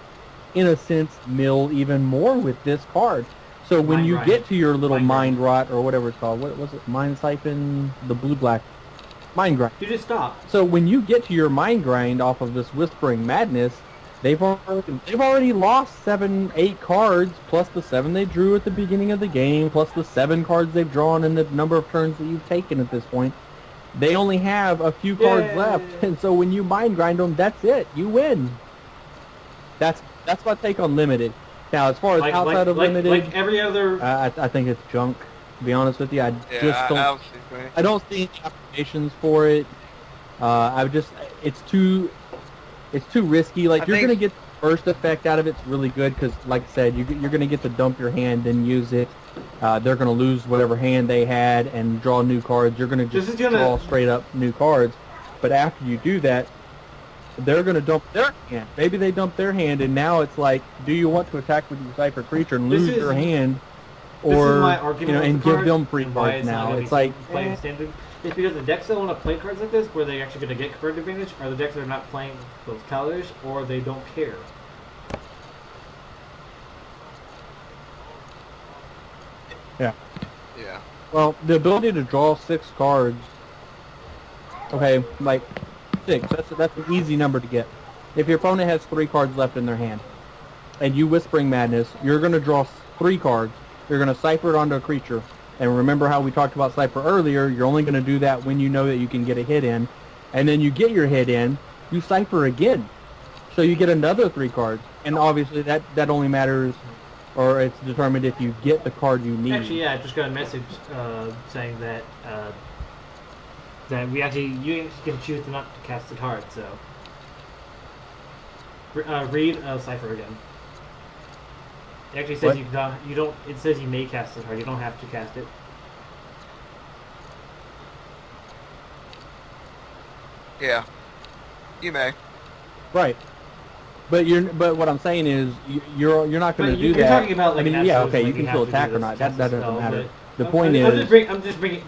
in a sense, mill even more with this card. So when you get to your little Mind Rot, or whatever it's called, what was it? Mind Siphon? The Blue-Black Mind Grind. You just stop. So when you get to your Mind Grind off of this Whispering Madness, they've already lost 7, 8 cards, plus the 7 they drew at the beginning of the game, plus the 7 cards they've drawn and the number of turns that you've taken at this point. They only have a few cards left, and so when you Mind Grind them, that's it. You win. That's my take on limited. Now, as far as outside of limited, like every other, I think it's junk. To be honest with you, I don't see any applications for it. It's too risky. Like, you're gonna get the first effect out of it. It's really good because, like I said, you're gonna get to dump your hand and use it. They're gonna lose whatever hand they had and draw new cards. You're gonna just draw straight up new cards. But after you do that, they're gonna dump their hand. Maybe they dump their hand, and now it's like, do you want to attack with your Cypher creature and lose your hand? Or, and give them free cards now. It's like, playing standard. It's because the decks that want to play cards like this, where they're actually going to get card advantage, are the decks that are not playing those colors, or they don't care. Yeah. Well, the ability to draw 6 cards. Okay, like 6. That's an easy number to get. if your opponent has 3 cards left in their hand, and you Whispering Madness, you're going to draw 3 cards. You're going to cipher it onto a creature. And remember how we talked about cipher earlier, you're only going to do that when you know that you can get a hit in. And then you get your hit in, you cipher again. So you get another 3 cards. And obviously that only matters, or it's determined if you get the card you need. Actually, yeah, I just got a message saying that that you actually can choose not to cast the card. So read cipher again. It actually says you don't. It says you may cast the card. You don't have to cast it. Yeah, you may. Right. But what I'm saying is you're not going to do that. You're talking about, like, I mean, yeah, okay, like you can still attack or not. That doesn't matter. The I'm point is, I'm just bringing.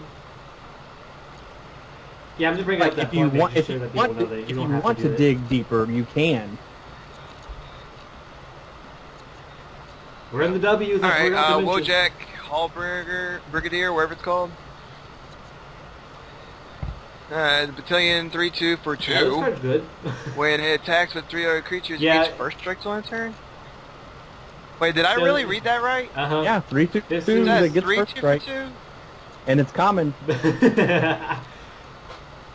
Yeah, I'm just bringing up that point. If you want to dig deeper, you can. We're in the W's. All right, Wojak, Hallberger, Brigadier, wherever it's called. The battalion 3/2 for 2. Yeah, this card's good. When it attacks with 3 other creatures, Yeah. each first strikes on a turn. Wait, did I really read that right? Uh-huh. Yeah, 3/2 This that is gets 3/2 first for strike, 2? and it's common. It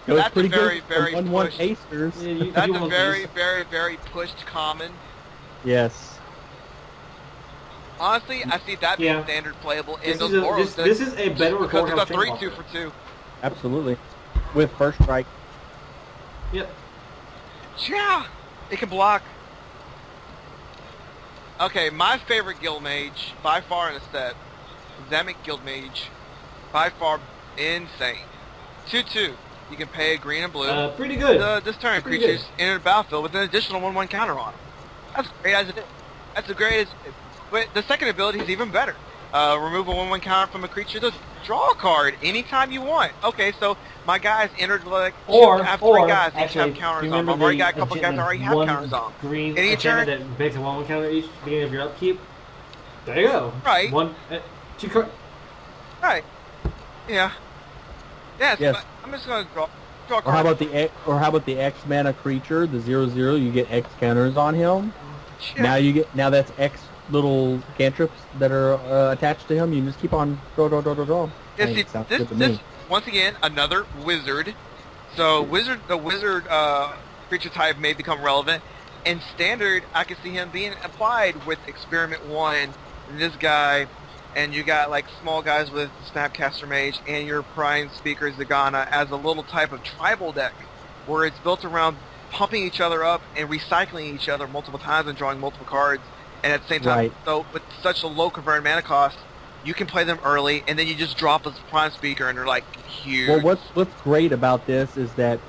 was That's pretty a very, good. very 1/1 pushed. hasters. That's a very, very, very pushed common. Yes. Honestly, I see that being standard playable in those Boros. This is a better because Courthouse it's a 3/2 Streetwalker. for 2. Absolutely. With first strike. Yep. Yeah, it can block. Okay, my favorite Guild Mage, by far in the set, Zamic Guild Mage, by far insane. 2/2, you can pay a green and blue. Pretty good. This turn, Pretty creatures good. enter the battlefield with an additional 1/1 counter on them. That's great as it is. That's the greatest. But the second ability is even better. Remove a 1/1 counter from a creature to draw a card anytime you want. Okay, so my guys entered like I have 3 guys each have counters on. I've already got a couple guys that already have counters on. Green Any turn that makes a 1/1 counter each beginning of your upkeep. There you go. Right. 2 cards. Right. Yeah. Yes. Yes. I'm just gonna draw a Or card. how about the X mana creature, the 0/0? You get X counters on him. Yeah. Now that's X little cantrips that are attached to him. You just keep on draw. Yeah, Hey, see, sounds good to this me. once again another wizard. So the wizard creature type may become relevant. In standard, I can see him being applied with Experiment 1. And this guy, and you got like small guys with Snapcaster Mage and your Prime Speaker Zagana as a little type of tribal deck, where it's built around pumping each other up and recycling each other multiple times and drawing multiple cards. And at the same time, Right. so with such a low converted mana cost, you can play them early, and then you just drop a Prime Speaker, and they're like huge. Well, what's great about this is that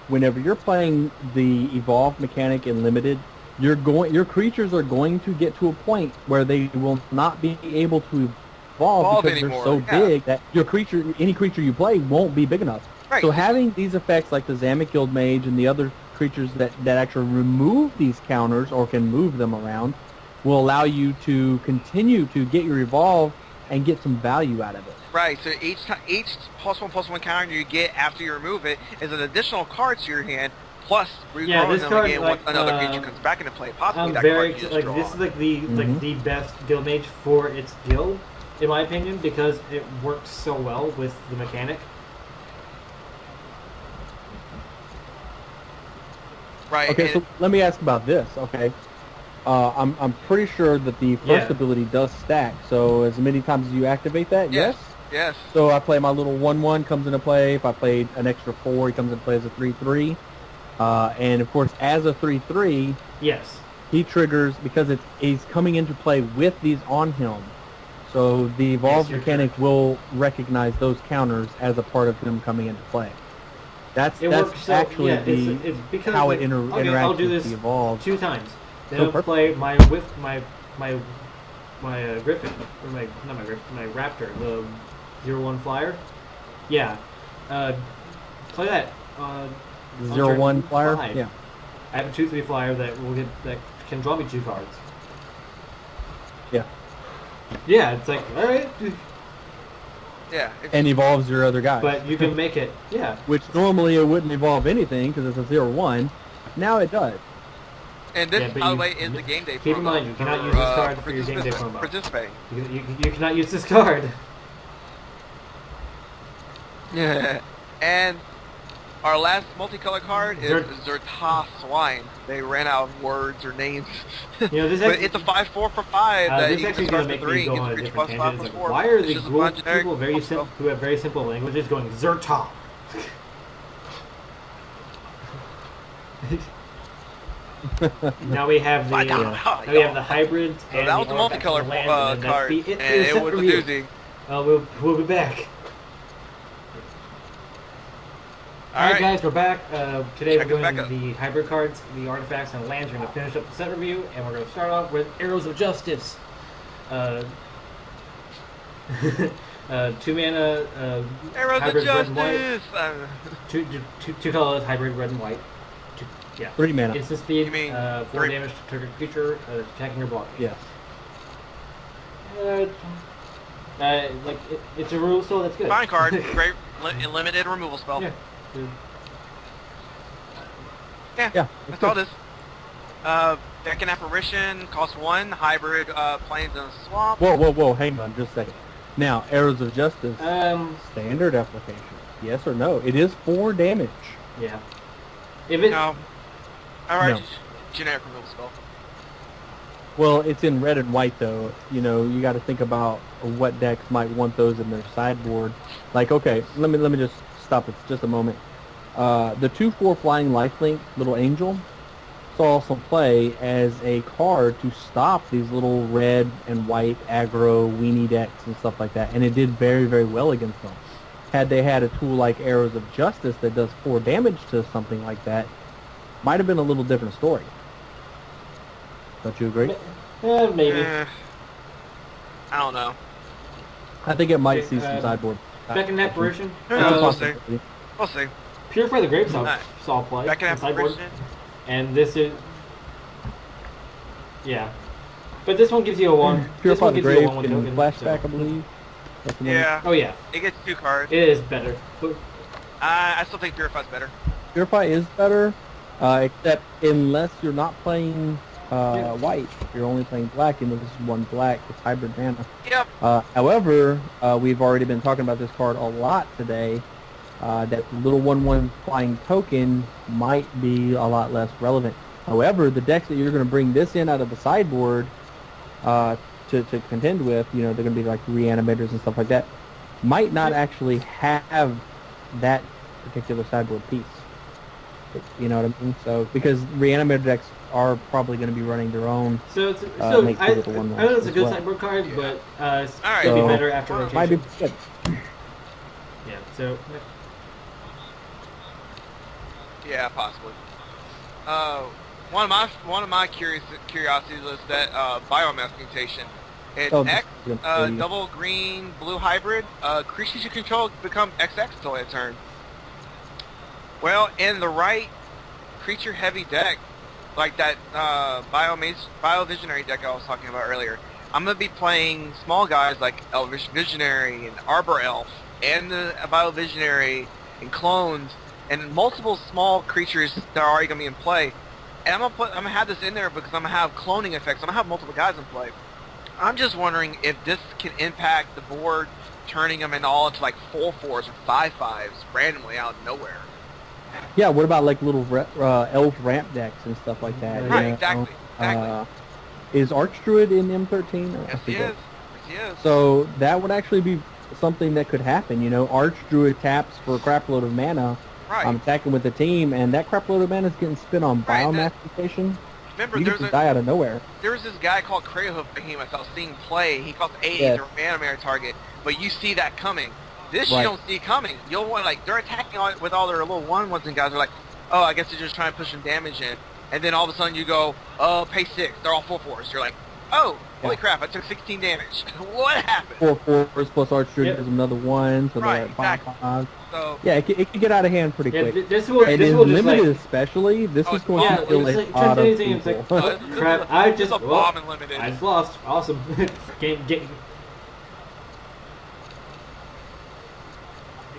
whenever you're playing the evolved mechanic in limited, your creatures are going to get to a point where they will not be able to evolve because anymore. they're so big that any creature you play won't be big enough. Right. So having these effects like the Zamic Guild Mage and the other creatures that actually remove these counters or can move them around will allow you to continue to get your evolve and get some value out of it. Right, so each +1/+1 counter you get after you remove it is an additional card to your hand, plus regrowing this them card, again once another creature comes back into play. Possibly I'm that very card you just like draw. this is like the best guild mage for its guild, in my opinion, because it works so well with the mechanic. Right. Okay, so let me ask about this. Okay, I'm pretty sure that the first ability does stack. So as many times as you activate that, yes. Yes. So I play my little 1/1 comes into play. If I played an extra 4, he comes into play as a 3/3. And of course, as a 3/3, Yes. he triggers because he's coming into play with these on him. So the evolved you're mechanic will recognize those counters as a part of him coming into play. That's works actually it's because how like, it okay, interacts I'll do with this the evolved. 2 times. Then Oh, I'll perfect. play my Griffin, or not my Griffin, my Raptor, the 0/1 flyer. Yeah. Play that. 0/1 flyer. 5. Yeah. I have a 2/3 flyer that can draw me 2 cards. Yeah. Yeah, it's like, alright. Yeah. And evolves your other guys. But you can make it, yeah. Which normally it wouldn't evolve anything because it's a 0/1. Now it does. And this, Yeah, but by the you- way, is the game day promo. keep in mind, you cannot use this card for your game day promo. Participating. You cannot use this card. Yeah. And our last multicolored card is Zert- Zerta Swine. They ran out of words or names. You know, this But actually, it's a 5/4 for 5 that this you actually can is start going to to make me 3 go and on a get different plus 5 tangent. plus It's 4. like, why are It's the just a non-generic people very spell. who have very simple languages going Zerta? Now we have the now we have the hybrid So and that the was the artifacts multicolored and the lands, and that's card, the and it for the it set was a review. doozy. We'll be back. All Alright right. guys, we're back. Today Check we're us back doing up. the hybrid cards, the artifacts, and the lands. We're going to finish up the set review, and we're going to start off with Arrows of Justice. 2 mana Arrows of hybrid red and white. Justice! Two colors, hybrid red and white. 3 mana. Instant speed, You mean 4 three. damage to target creature, attacking or blocking. Yes. It's a rule, so that's good. Fine card. Great limited removal spell. Yeah. Yeah. That's all it is. Deck and Apparition, cost 1, hybrid plains and swamp. Whoa, hang on just a second. Now, Arrows of Justice, Um. standard application. Yes or no? It is 4 damage. Yeah. If it. No. Alright, No. generic removal spell. Well, it's in red and white though. You know, you got to think about what decks might want those in their sideboard. Like, okay, let me just stop it just a moment. The 2/4 flying lifelink little angel saw some play as a card to stop these little red and white aggro weenie decks and stuff like that, and it did very, very well against them. Had they had a tool like Arrows of Justice that does 4 damage to something like that, might have been a little different story. Don't you agree? Maybe. I don't know. I think it might Okay, see some sideboard. Back in Apparition. Who It's a knows? possibility. We'll see. Purify the Grave Alright. saw play. Deck and on sideboard. Apparition. And this is. Yeah. But this one gives you a 1. This Purify one the gives you a Grave 1/1 and token. flashback, so- I believe. That's the one. Yeah. Oh, yeah. It gets 2 cards. It is better. But I still think Purify's better. Purify is better, except unless you're not playing white. If you're only playing black, and this is 1 black, it's hybrid mana. Yep. However, we've already been talking about this card a lot today. That little 1/1 flying token might be a lot less relevant. However, the decks that you're going to bring this in out of the sideboard to contend with, you know, they're going to be like reanimators and stuff like that, might not actually have that particular sideboard piece. You know what I mean? So, because reanimator decks are probably going to be running their own. So, it's, make I the little 1/1s know it's a as good well. sideboard card, but it's Alright. going to be So- better after rotation. Might be good. Yeah, so. Yeah, possibly. One of my curiosities was that biomass mutation. It's Oh, X, this is gonna be- double green blue hybrid. Creatures you control become XX until their turn. Well, in the right creature heavy deck, like that Biovisionary deck I was talking about earlier, I'm gonna be playing small guys like Elvish Visionary and Arbor Elf and the Biovisionary and clones and multiple small creatures that are already gonna be in play. And I'm gonna have this in there because I'm gonna have cloning effects. I'm gonna have multiple guys in play. I'm just wondering if this can impact the board, turning them in all into like 4/4s or 5/5s randomly out of nowhere. Yeah, what about like little elf ramp decks and stuff like that? Right, you know? exactly. Is Archdruid in M13? I Yes, he forget. is. Yes, he is. So that would actually be something that could happen. You know, Archdruid taps for a crap load of mana. Right. I'm attacking with the team, and that crap load of mana is getting spent on Right, biomass mutation. Remember, You there's get to die out of nowhere. there was this guy called Crayhoof Behemoth I was seeing play. He costs 80 Yes. to reanimate target, but you see that coming. This Right. you don't see coming. You'll want like they're attacking with all their little 1/1s and guys are like, oh, I guess they're just trying to push some damage in. And then all of a sudden you go, oh, pay 6. They're all 4/4s. You're like, oh, holy Yeah. crap! I took 16 damage. What happened? 4/4s plus Archdruid Yep. is another 1, so Right, they're at exactly. 5/5. So Yeah, it can get out of hand pretty Yeah, quick. this will And this in will just limited like. especially, this Oh, is going Yeah, to kill it's a like lot of anything. It's like, people. oh, crap! I this just is a bomb in limited. I just lost. Awesome. Game.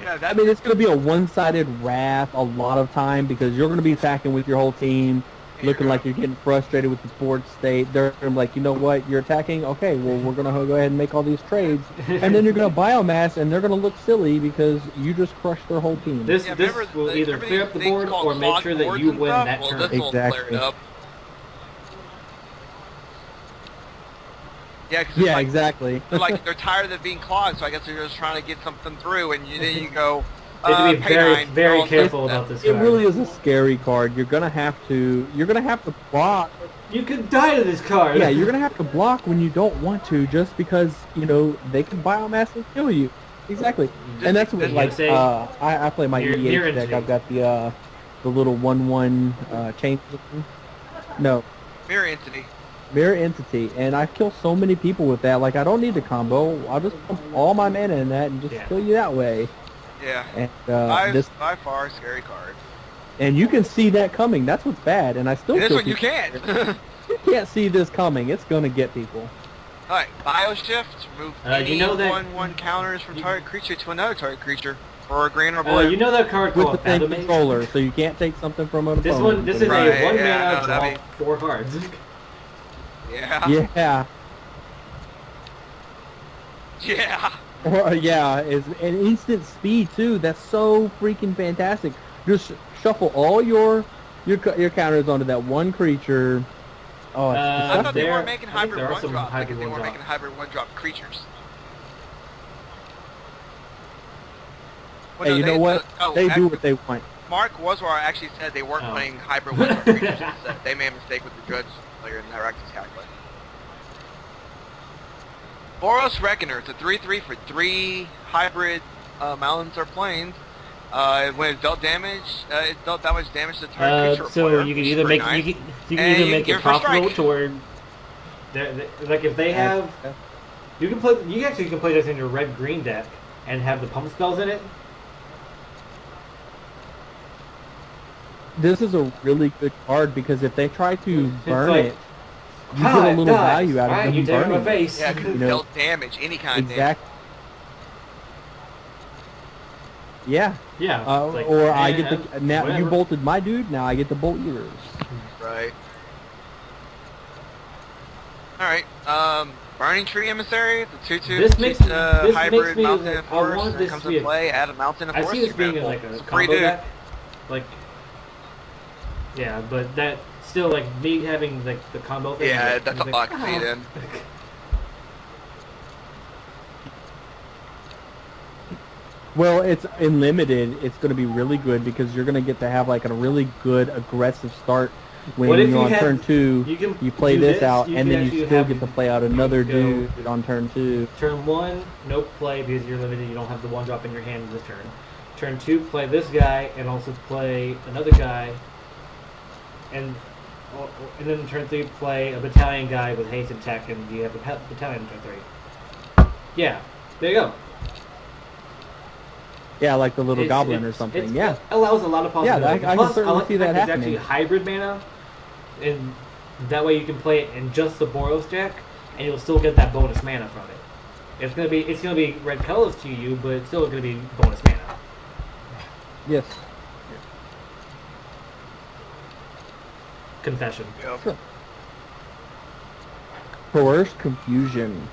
Yeah, I that mean, it's going to be a one-sided wrath a lot of time because you're going to be attacking with your whole team. looking like you're getting frustrated with the board state. They're like, you know what, you're attacking? Okay, well, we're going to go ahead and make all these trades. And then you're going to biomass, and they're going to look silly because you just crushed their whole team. This will either clear up the board or make sure that you win that turn. This will clear it up. Yeah, yeah, exactly. Like they're tired of it being clogged, so I guess they're just trying to get something through, and then you go. You have to be very careful about this card. It really is a scary card. You're gonna have to block. You could die to this card. Yeah, you're gonna have to block when you don't want to, just because they can biomass and kill you. Exactly, and that's what I play my EDH deck. I've got the little 1/1 chain. No. Mirror Entity, and I kill so many people with that. Like, I don't need the combo. I'll just pump all my mana in that and just kill you that way. Yeah. And this by far scary card. And you can see that coming. That's what's bad. And I still. This one you can't. You can't see this coming. It's gonna get people. All right, Bioshift. Remove any that 1/1 counters from target creature to another target creature for a green or blue. You know that card with called the same controller, so you can't take something from an opponent. This is a 1 mana draw 4 cards. Yeah. Yeah. Yeah. Yeah, it's an instant speed too. That's so freaking fantastic. Just shuffle all your counters onto that one creature. Oh, I thought they weren't making hybrid 1-drop. I think they were making hybrid 1-drop creatures. Well, hey, you know what? They do what they want. Mark Wazwar actually said they weren't playing hybrid 1-drop creatures instead. They made a mistake with the judge player in their active calculate. Boros Reckoner, it's a 3/3 for 3 hybrid mountains or planes. When it dealt damage, it dealt that much damage to the target creature. So you can either make it possible to where, like if they have, you can play this in your red-green deck and have the pump spells in it. This is a really good card because if they try to burn it, you get a little value out of them you burning. My face. Yeah, because it dealt damage, any kind of damage. Yeah. Yeah. Or I get the now you bolted my dude. Now I get to bolt yours. Right. All right. Burning Tree Emissary, the 2/2 hybrid mountain and forest that comes into play. Add a mountain and forest. I see this being like a combo deck. Like. Yeah, but that still like me having like the combo thing. Yeah, that's a lot to feed in. Well, it's in limited. It's going to be really good because you're going to get to have like a really good aggressive start when you're on turn 2. You play this out, and then you still get to play out another dude on turn 2. Turn 1, no play because you're limited. You don't have the 1-drop in your hand this turn. Turn 2, play this guy and also play another guy. And then turn 3, play a battalion guy with haste and tech, and you have a battalion in turn 3. Yeah, there you go. Yeah, like the little goblin or something. Yeah, it allows a lot of possibilities. Yeah, I can certainly see that happening. It's actually hybrid mana, and that way you can play it in just the Boros deck, and you'll still get that bonus mana from it. It's gonna be red colors to you, but it's still gonna be bonus mana. Yes. Confession. Yep. Coerced Confusion.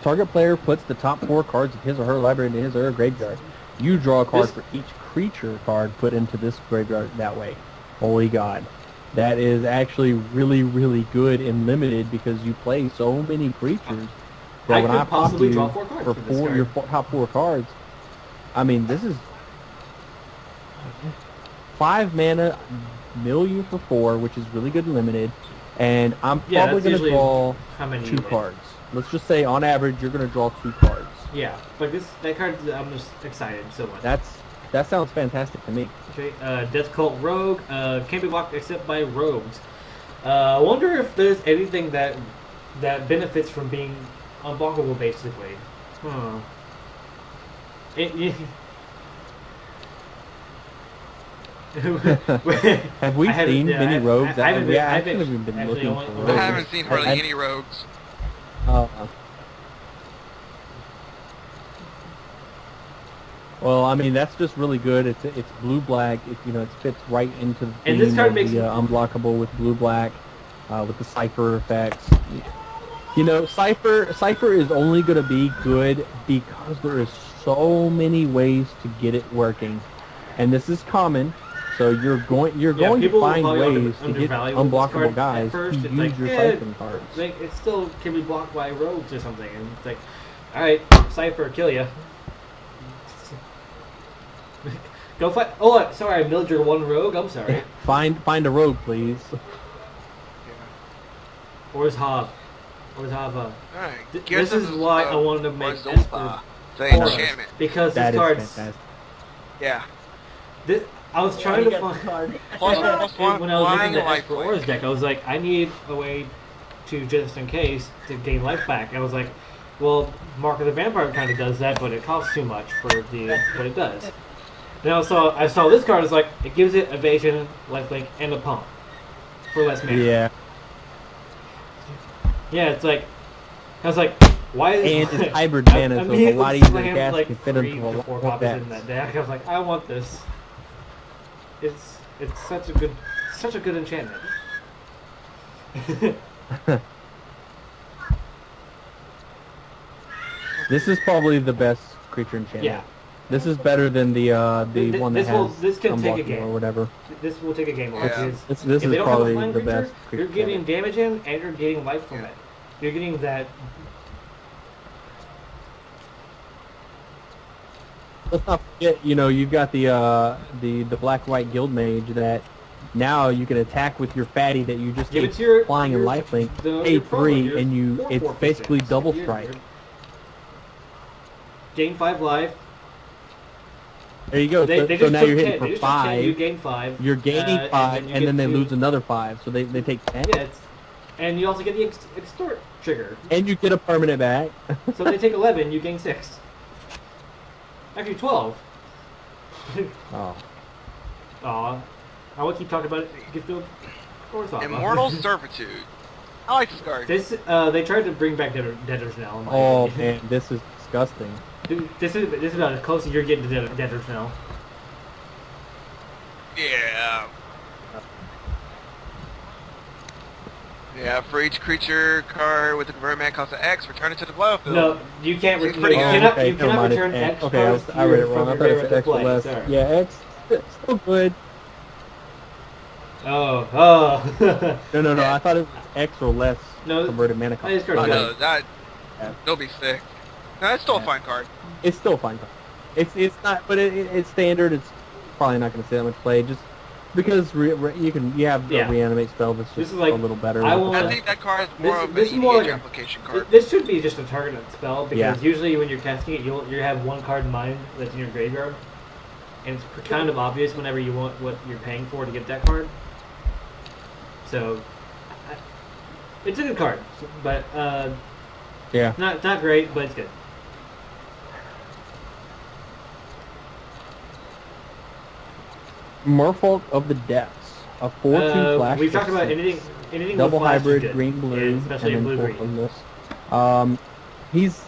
Target player puts the top 4 cards of his or her library into his or her graveyard. You draw a card for each creature card put into this graveyard that way. Holy God. That is actually really, really good in limited because you play so many creatures that when I pop you draw 4 cards for your top 4 cards, I mean, this is 5 mana, million for 4, which is really good in limited, and I'm probably going to draw 2 cards. Let's just say on average you're going to draw 2 cards. Yeah, but that card, I'm just excited so much. That sounds fantastic to me. Okay, Death Cult Rogue can't be blocked except by rogues. I wonder if there's anything that benefits from being unblockable, basically. Have we seen many rogues? I haven't been looking for rogues. I haven't seen hardly any rogues. Well, I mean that's just really good. It's blue black. It fits right into the And this theme card of makes the unblockable with blue black, with the cipher effects. Cipher is only going to be good because there is so many ways to get it working, and this is common. So you're going to people will find probably ways to get undervalue this unblockable card guys at first. to It's use like, your siphon cards. like, it still can be blocked by rogues or something, and it's like, all right, Cipher, kill ya. Go fight. Oh, sorry, I milled your one rogue. I'm sorry. Find a rogue, please. Where's Hav? Where's Hava? Alright. This is why I wanted to make the Esper enchantment. because That this is card's. fantastic. Yeah. I was trying to find. Plus one When I was flying looking at life Esper link. Aura's deck, I was like, I need a way to, just in case, to gain life back. I was like, well, Mark of the Vampire kind of does that, but it costs too much for what it does. And I saw this card. It's like it gives it evasion, lifelink, and a pump for less mana. Yeah. Yeah, it's like I was like, why is And it's hybrid mana, so it's a lot easier to cast. like You fit 3 into a to lot 4 more copies in decks. that deck. I was like, I want this. It's such a good enchantment. This is probably the best creature enchantment. Yeah. This is better than the one that this has can take a unblockable game. or whatever. This will take a game over. Yeah. Because This if is they don't have a probably flying the creature, best creature you're getting enchantment. damage in and you're getting life from it. You're getting that. Let's not forget, you've got the black-white guild mage that now you can attack with your fatty that you just Give it keep to your flying and lifelink, pay 3, and it's basically double strike. Gain 5 life. There you go. They So just now took you're 10. hitting They for just took 10, 5. you gain 5. You're gaining 5, and then they lose another 5, so they take 10. Yeah, and you also get the extort trigger. And you get a permanent back. So they take 11, you gain 6. Actually 12. Oh. Aw. I will keep talking about it. Gift Field. Immortal Servitude. I like this card. This, they tried to bring back Debtors now. in my Oh opinion. man, this is disgusting. Dude, this is about as close as you're getting to Debtors now. Yeah. Yeah, for each creature card with the convert mana cost of X, return it to the battlefield. No, you can't. Seems You pretty good. cannot, okay, you never cannot mind, return it's X okay, cards I read it wrong. from I your thought it graveyard said to X or play. less. Sorry. Yeah, X, it's still good. Oh. No, I thought it was X or less No, converted mana cost. this card's Oh good. no, they'll be sick. No, that's still a Yeah. fine card. It's still a fine card. It's not, but it's standard. It's probably not going to see that much play, just because you have Yeah. a reanimate spell that's This just is like- a little better. I with the want- I deck. think that card is more of This an is more EDH like a- application card. This should be just a targeted spell because Yeah. usually when you're casting it, you have one card in mind that's in your graveyard, and it's kind of obvious whenever you want what you're paying for to get that card. So, it's a good card, but Yeah. not great, but it's good. Merfolk of the Depths, a 4/2 flash. We've for talked about 6. anything Double with flash is hybrid, good, green blue, and especially and blue then green. four from this. He's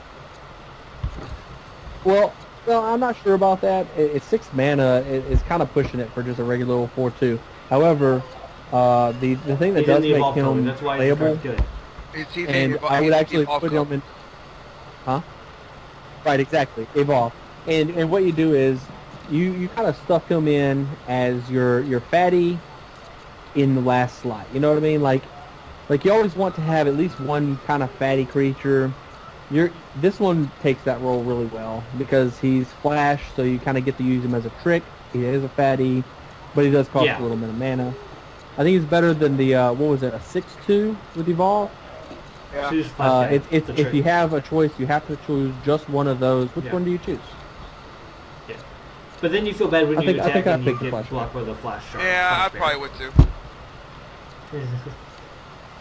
well, I'm not sure about that. It's 6 mana. It's kind of pushing it for just a regular old 4/2. However, the thing that He's in does the make evolved color, him that's why he's playable, good. and I would actually put him in. Huh? Right, exactly. Evolve. And what you do is you kind of stuff him in as your fatty in the last slot. You know what I mean? Like you always want to have at least one kind of fatty creature. This one takes that role really well because he's flash, so you kind of get to use him as a trick. He is a fatty, but he does cost a little bit of mana. I think he's better than the what was it, a 6/2 with evolve. Yeah. Choose flash guy. If you have a choice, you have to choose just one of those. Which one do you choose? Yeah. But then you feel bad when I you think attack I and you picked the get flash blocked by the flash shard. Yeah, I flash probably would too.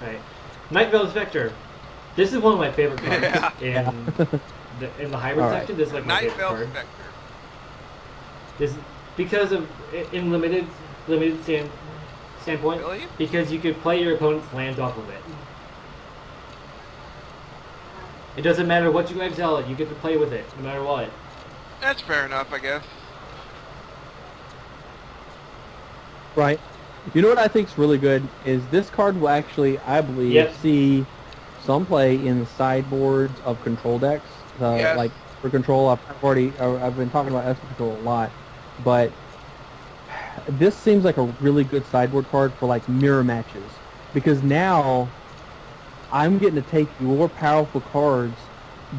Right. Night Veil's Vector. This is one of my favorite cards Yeah. in the hybrid All right. section. This is like my Night favorite Veil's card. Spectre. This because of in limited standpoint. Really? Because you could play your opponent's lands off of it. It doesn't matter what you exile it, you get to play with it, no matter what. That's fair enough, I guess. Right. You know what I think's really good is this card will actually, I believe, Yep. see some play in the sideboards of control decks. Yes. Like for control, I've been talking about Esper control a lot, but this seems like a really good sideboard card for like mirror matches because now I'm getting to take your powerful cards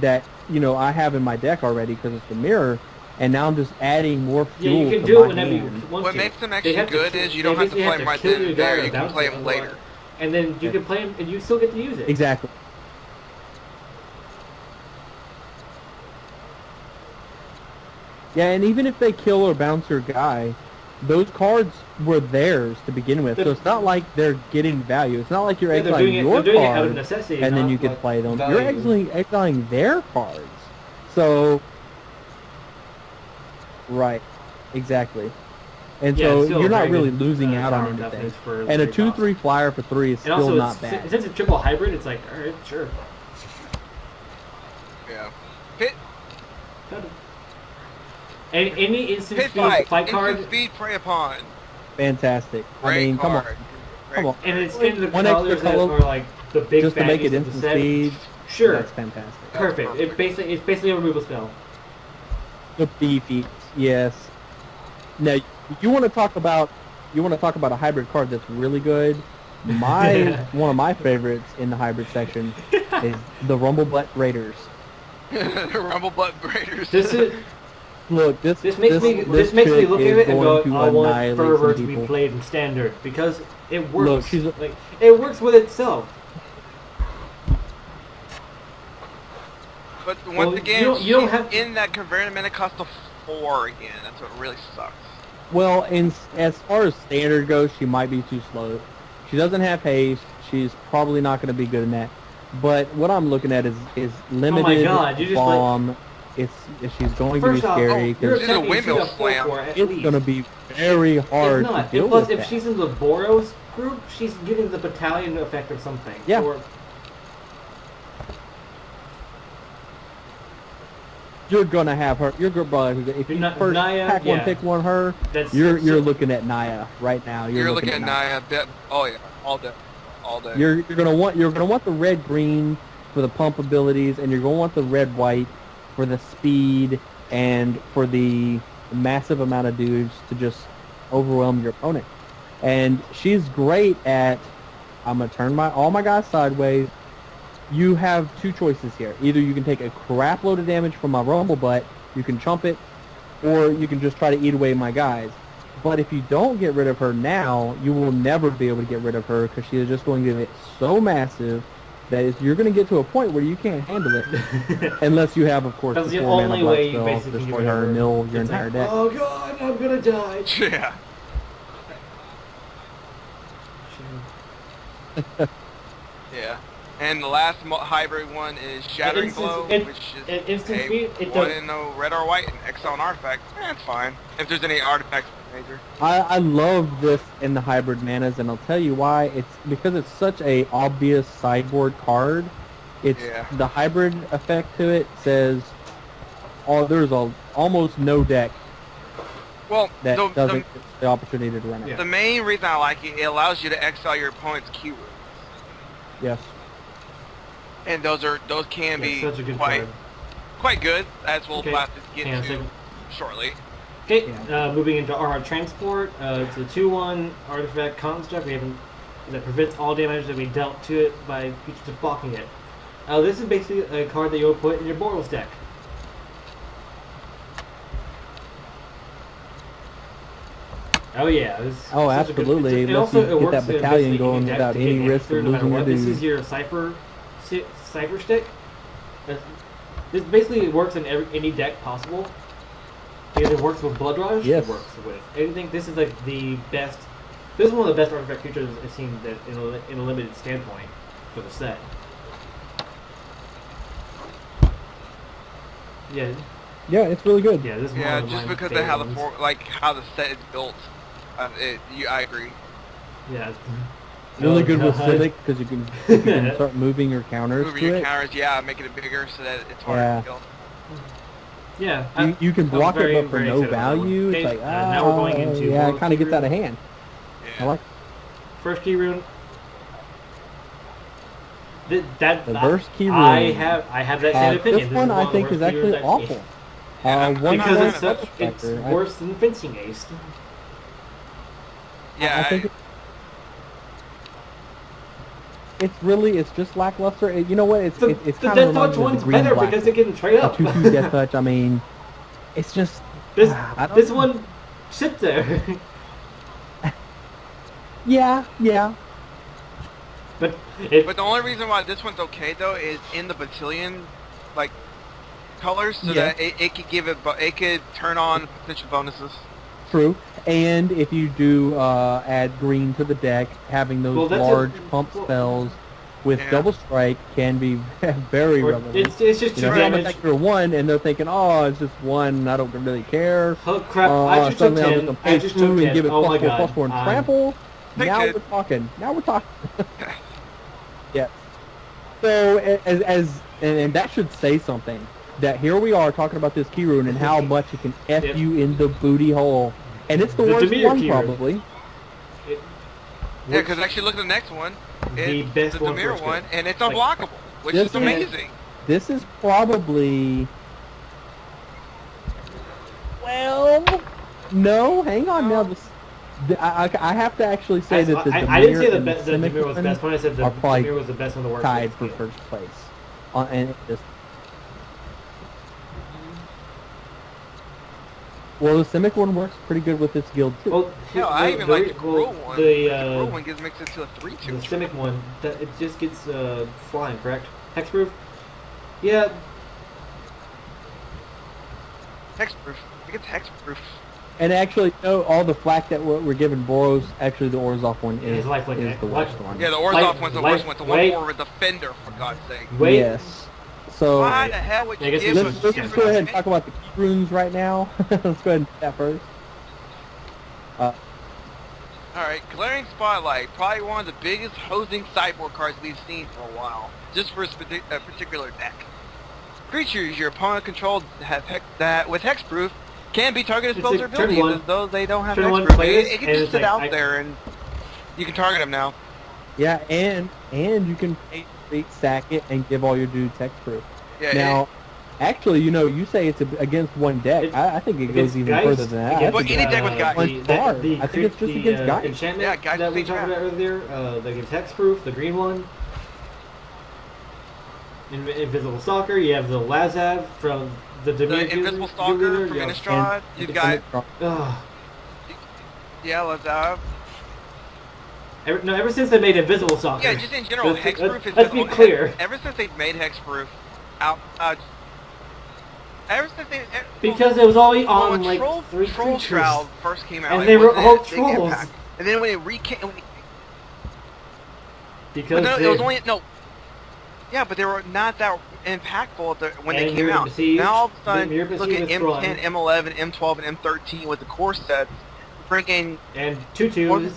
that I have in my deck already because it's the mirror, and now I'm just adding more Yeah, fuel you can to do my it whenever you hand. want What to. makes them They actually have to good kill- is you they don't have to basically play them right kill then your and guy there. or You can bounce play it them or later. what. And then you can play them, and you still get to use it. Exactly. Yeah, and even if they kill or bounce your guy, those cards were theirs to begin with. So it's not like they're getting value. It's not like you're Yeah, they're exiling doing it. your They're doing it out of card necessity, and then not you can like play them. value. You're exiling their cards. So, right, exactly. And Yeah, so it's still you're a not very really good, losing out on power anything. toughness for And a 3 cost. 2/3 flyer for 3 is And still also, not bad. since it's triple hybrid, it's like, alright, sure. Yeah. Pit And any instant Pit speed fight. fight card, Instant speed, prey upon. Fantastic. I Great mean, come on. card. Come on. and it's in the One extra colors that color are like the big just to make it baddies of the instant set. speed. Sure, That's fantastic. perfect. That's perfect. It's basically a removal spell. The beefy, yes. Now, you want to talk about a hybrid card that's really good. One of my favorites in the hybrid section is the Rumblebutt Raiders. Rumble butt braiders. This is Look, this makes me chick look at is it and go, going to I want annihilate Fervor some to be people. played in standard because it works. Look, she's it works with itself. But Well, once again, you don't she's have to- in that conversion and it costs a 4 again. That's what really sucks. well, as far as standard goes, she might be too slow. She doesn't have haste. She's probably not going to be good in that. But what I'm looking at is limited God, you just bomb. She's going to be First off, scary you're because This is a attacking windmill she's a 4/4 slam. at it's least. going to be very hard It's not. to deal And plus, with if that. she's in the Boros group, she's getting the battalion effect of something. Yeah. Or, You're gonna have her. You're gonna probably if you first Naya, pack one, yeah. pick one her. That's You're so- looking at Naya right now. You're looking at Naya. Oh yeah, all day, all day. You're gonna want the red green for the pump abilities, and you're gonna want the red white for the speed and for the massive amount of dudes to just overwhelm your opponent. And she's great at. I'm gonna turn all my guys sideways. You have two choices here. Either you can take a crap load of damage from my rumble butt, you can chump it, or you can just try to eat away my guys. But if you don't get rid of her now, you will never be able to get rid of her because she is just going to get so massive that you're going to get to a point where you can't handle it. Unless you have, of course, That's the the 4 only mana way blood you spell to basically destroy get rid her of and her. mill your It's entire like, deck. oh god, I'm gonna die. Yeah. Yeah. And the last hybrid one is Shattering Blow, which is instant speed. It one does. in no red or white and exile an artifact. It's fine. If there's any artifacts major. I love this in the hybrid manas, and I'll tell you why. It's because it's such a obvious sideboard card. It's the hybrid effect to it says, oh, there's almost no deck that doesn't get the opportunity to run it. Yeah. The main reason I like it, it allows you to exile your opponent's keywords. Yes. And those can be Such a good quite card. quite good, as we'll Okay. have to get Hang on a to second. shortly. Okay, Yeah. moving into our transport. It's a 2/1 artifact construct. That prevents all damage that we dealt to it by creatures just blocking it. This is basically a card that you'll put in your Boros deck. Oh yeah. Oh, such a good- absolutely. it Lets also you get works that in battalion basically going any deck without to any get risk of through no matter losing your what. This dudes. is your cipher stick. This basically works in any deck possible. Because it works with Blood Rush. Yes. It works with anything. This is like the best. This is one of the best artifact creatures I've seen that in a limited standpoint for the set. Yeah. Yeah, it's really good. Yeah, this is Yeah, one of just my because of how favorite ones. how the set is built. I agree. Yeah. Really good with God. Civic because you can start moving your counters Moving to your it. counters, making it bigger so that it's harder Yeah. to kill. Yeah. You can block it, very, but for very no excited about that one. value. Okay, It's like, now we're going into yeah, it World kind of Key gets out of Rune. hand. I Yeah. like First key rune. That the first key rune. I have that same opinion. This one I of the think worst is key runes actually I've seen. awful. Yeah, One Because more it's such, Double it's Striker. worse than fencing ace. Yeah, I think it's just lackluster. You know what? It's The kind of Death Touch reminds me of the one's Green better Black because it can trade a up. 2/2 Death Touch. I mean, it's just This I don't this know. one sit there. Yeah. But it but the only reason why this one's okay though is in the battalion, like colors, so Yeah. that it could give it, it could turn on potential bonuses. True. And if you do add green to the deck, having those Well, that's large a- pump well- spells with Yeah. double strike can be very or relevant. it's just You two know, if you have an damage. extra one and they're thinking, oh, it's just one, I don't really care. Oh crap! I just took Suddenly I'm 10. just gonna I pay just 2 took and 10. give it Oh my god! +4/+4 and trample. Take Now it. we're talking. Yeah. So and that should say something. That here we are talking about this key rune and how much it can F Yep. you in the booty hole. And it's the The worst Demeter one key rune. probably. It- Yeah, because actually look at the next one. The It's best the one Demir first one, hit. and it's Like, unblockable, which this is is- amazing. This is probably... Well, no, hang on now. I have to actually say that the I didn't say Demir the and best. The Simic Demir was the one best one. I said the are probably Demir was the best one. The worst. tied one. for first place. And it just... Well, the Simic one works pretty good with this guild too. Well, Hell, I even like the Gruul one. The The Gruul one gets mixed into a 3/2. the Simic one, that it just gets flying, correct? Hexproof. Yeah, Hexproof. It gets hexproof. And actually, no, all the flack that we're giving Boros, actually the Orzhov one is It's lifelink, the life- worst one. Yeah, the Orzhov Like- one's the like- worst one. The one wait. more with the Defender, for God's sake. wait. Yes. So Why the hell would I you guess give it's a let's go ahead and talk about the key runes right now. Let's go ahead and do that first. Alright, Glaring Spotlight, probably one of the biggest hosing sideboard cards we've seen for a while, just for a particular deck. Creatures your opponent controlled that with hexproof can be targeted It's spells a or turn abilities one. as though they don't have Turn one, hexproof. play this, It can and just it's sit like, out there and you can target them now. Yeah, and you can sack it and give all your dudes hexproof. Yeah, Now, actually, you know, you say it's against one deck. It's I think it against goes even Geist, further than that. I against, Well, think any deck with Geist. One star. I think it's just against Geist. enchantment Yeah, Geist that we is talked trap. about earlier. That gives hexproof, the green one. Invisible Stalker. You have the Lazav from the The Demir Invisible Guild Stalker leader, from you have- Innistrad. You've got, Ugh. yeah, Lazav. Ever since they made Invisible Stalker. Yeah, just in general, hexproof is Let's be clear. Ever since they've made hexproof, ever since they Because it was only on when like Troll 3 Troll creatures. Shroud first came out, And it they were wasn't all a big trolls. impact. And then when it recame, Because but no, they, it was only no. Yeah, but they were not that impactful when they And came Mirror out. Besieged, Now all of a sudden, Mirror look at Besieged M10, is M11, M12, and M13 with the core sets. Freaking and 2/2s.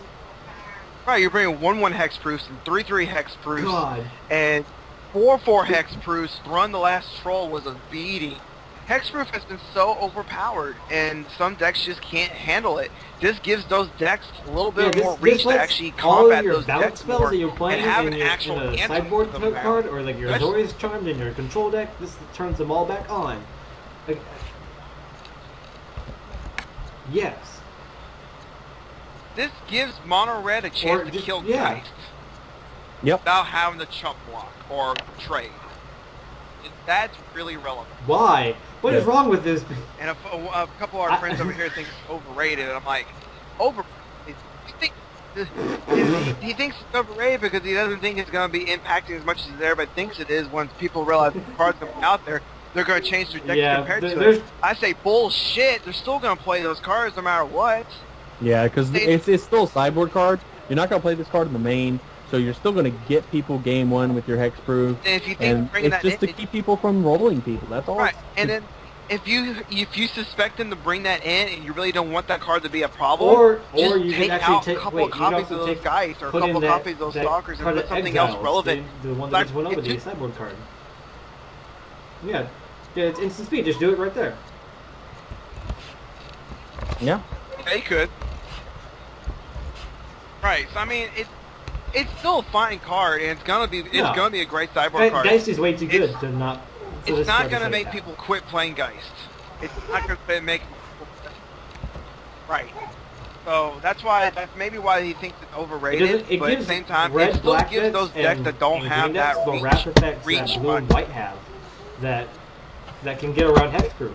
right, you're bringing 1/1 hexproofs and 3/3 hexproofs God. and 4/4 hexproofs. Run the last troll was a beating. Hexproof has been so overpowered, and some decks just can't handle it. This gives those decks a little bit more reach to lets actually all combat of your those balance decks spells more that you're playing and have in, an your, actual in a answer sideboard to them now. card, or like your That's- Azorius Charmed in your control deck. This turns them all back on. Like, yes. This gives Mono Red a chance to just- kill yeah. Geist Yep. without having to chump block or trade. That's really relevant. Why? What is Yeah. wrong with this? And a couple of our friends over here think it's overrated, and I'm like, you think he thinks it's overrated because he doesn't think it's going to be impacting as much as everybody thinks it is. Once people realize the cards are out there, they're going to change their deck Yeah, compared to there's- it. I say bullshit. They're still going to play those cards no matter what. Yeah, because it's still a sideboard card. You're not going to play this card in the main, so you're still going to get people game one with your hexproof. And if you think And bringing it's that just in, to keep people from rolling people. That's all. right, and then if you suspect them to bring that in and you really don't want that card to be a problem, Or just you take can actually out take a couple wait, of you can copies also of those take guys or a put in couple that, copies of those that stalkers and card put of something Exiles, else relevant. The one Like, that gets one over if the you- sideboard card. Yeah, it's instant speed. Just do it right there. Yeah. Yeah, he could. Right. So I mean, it's still a fine card, and it's gonna be a great sideboard card. Geist is way too good to not. It's not gonna make people quit playing Geist. It's not gonna make people. Right. So that's maybe why he thinks it's overrated. But at the same time, it still gives those decks that don't have that reach that blue and white have that can get around hexproof.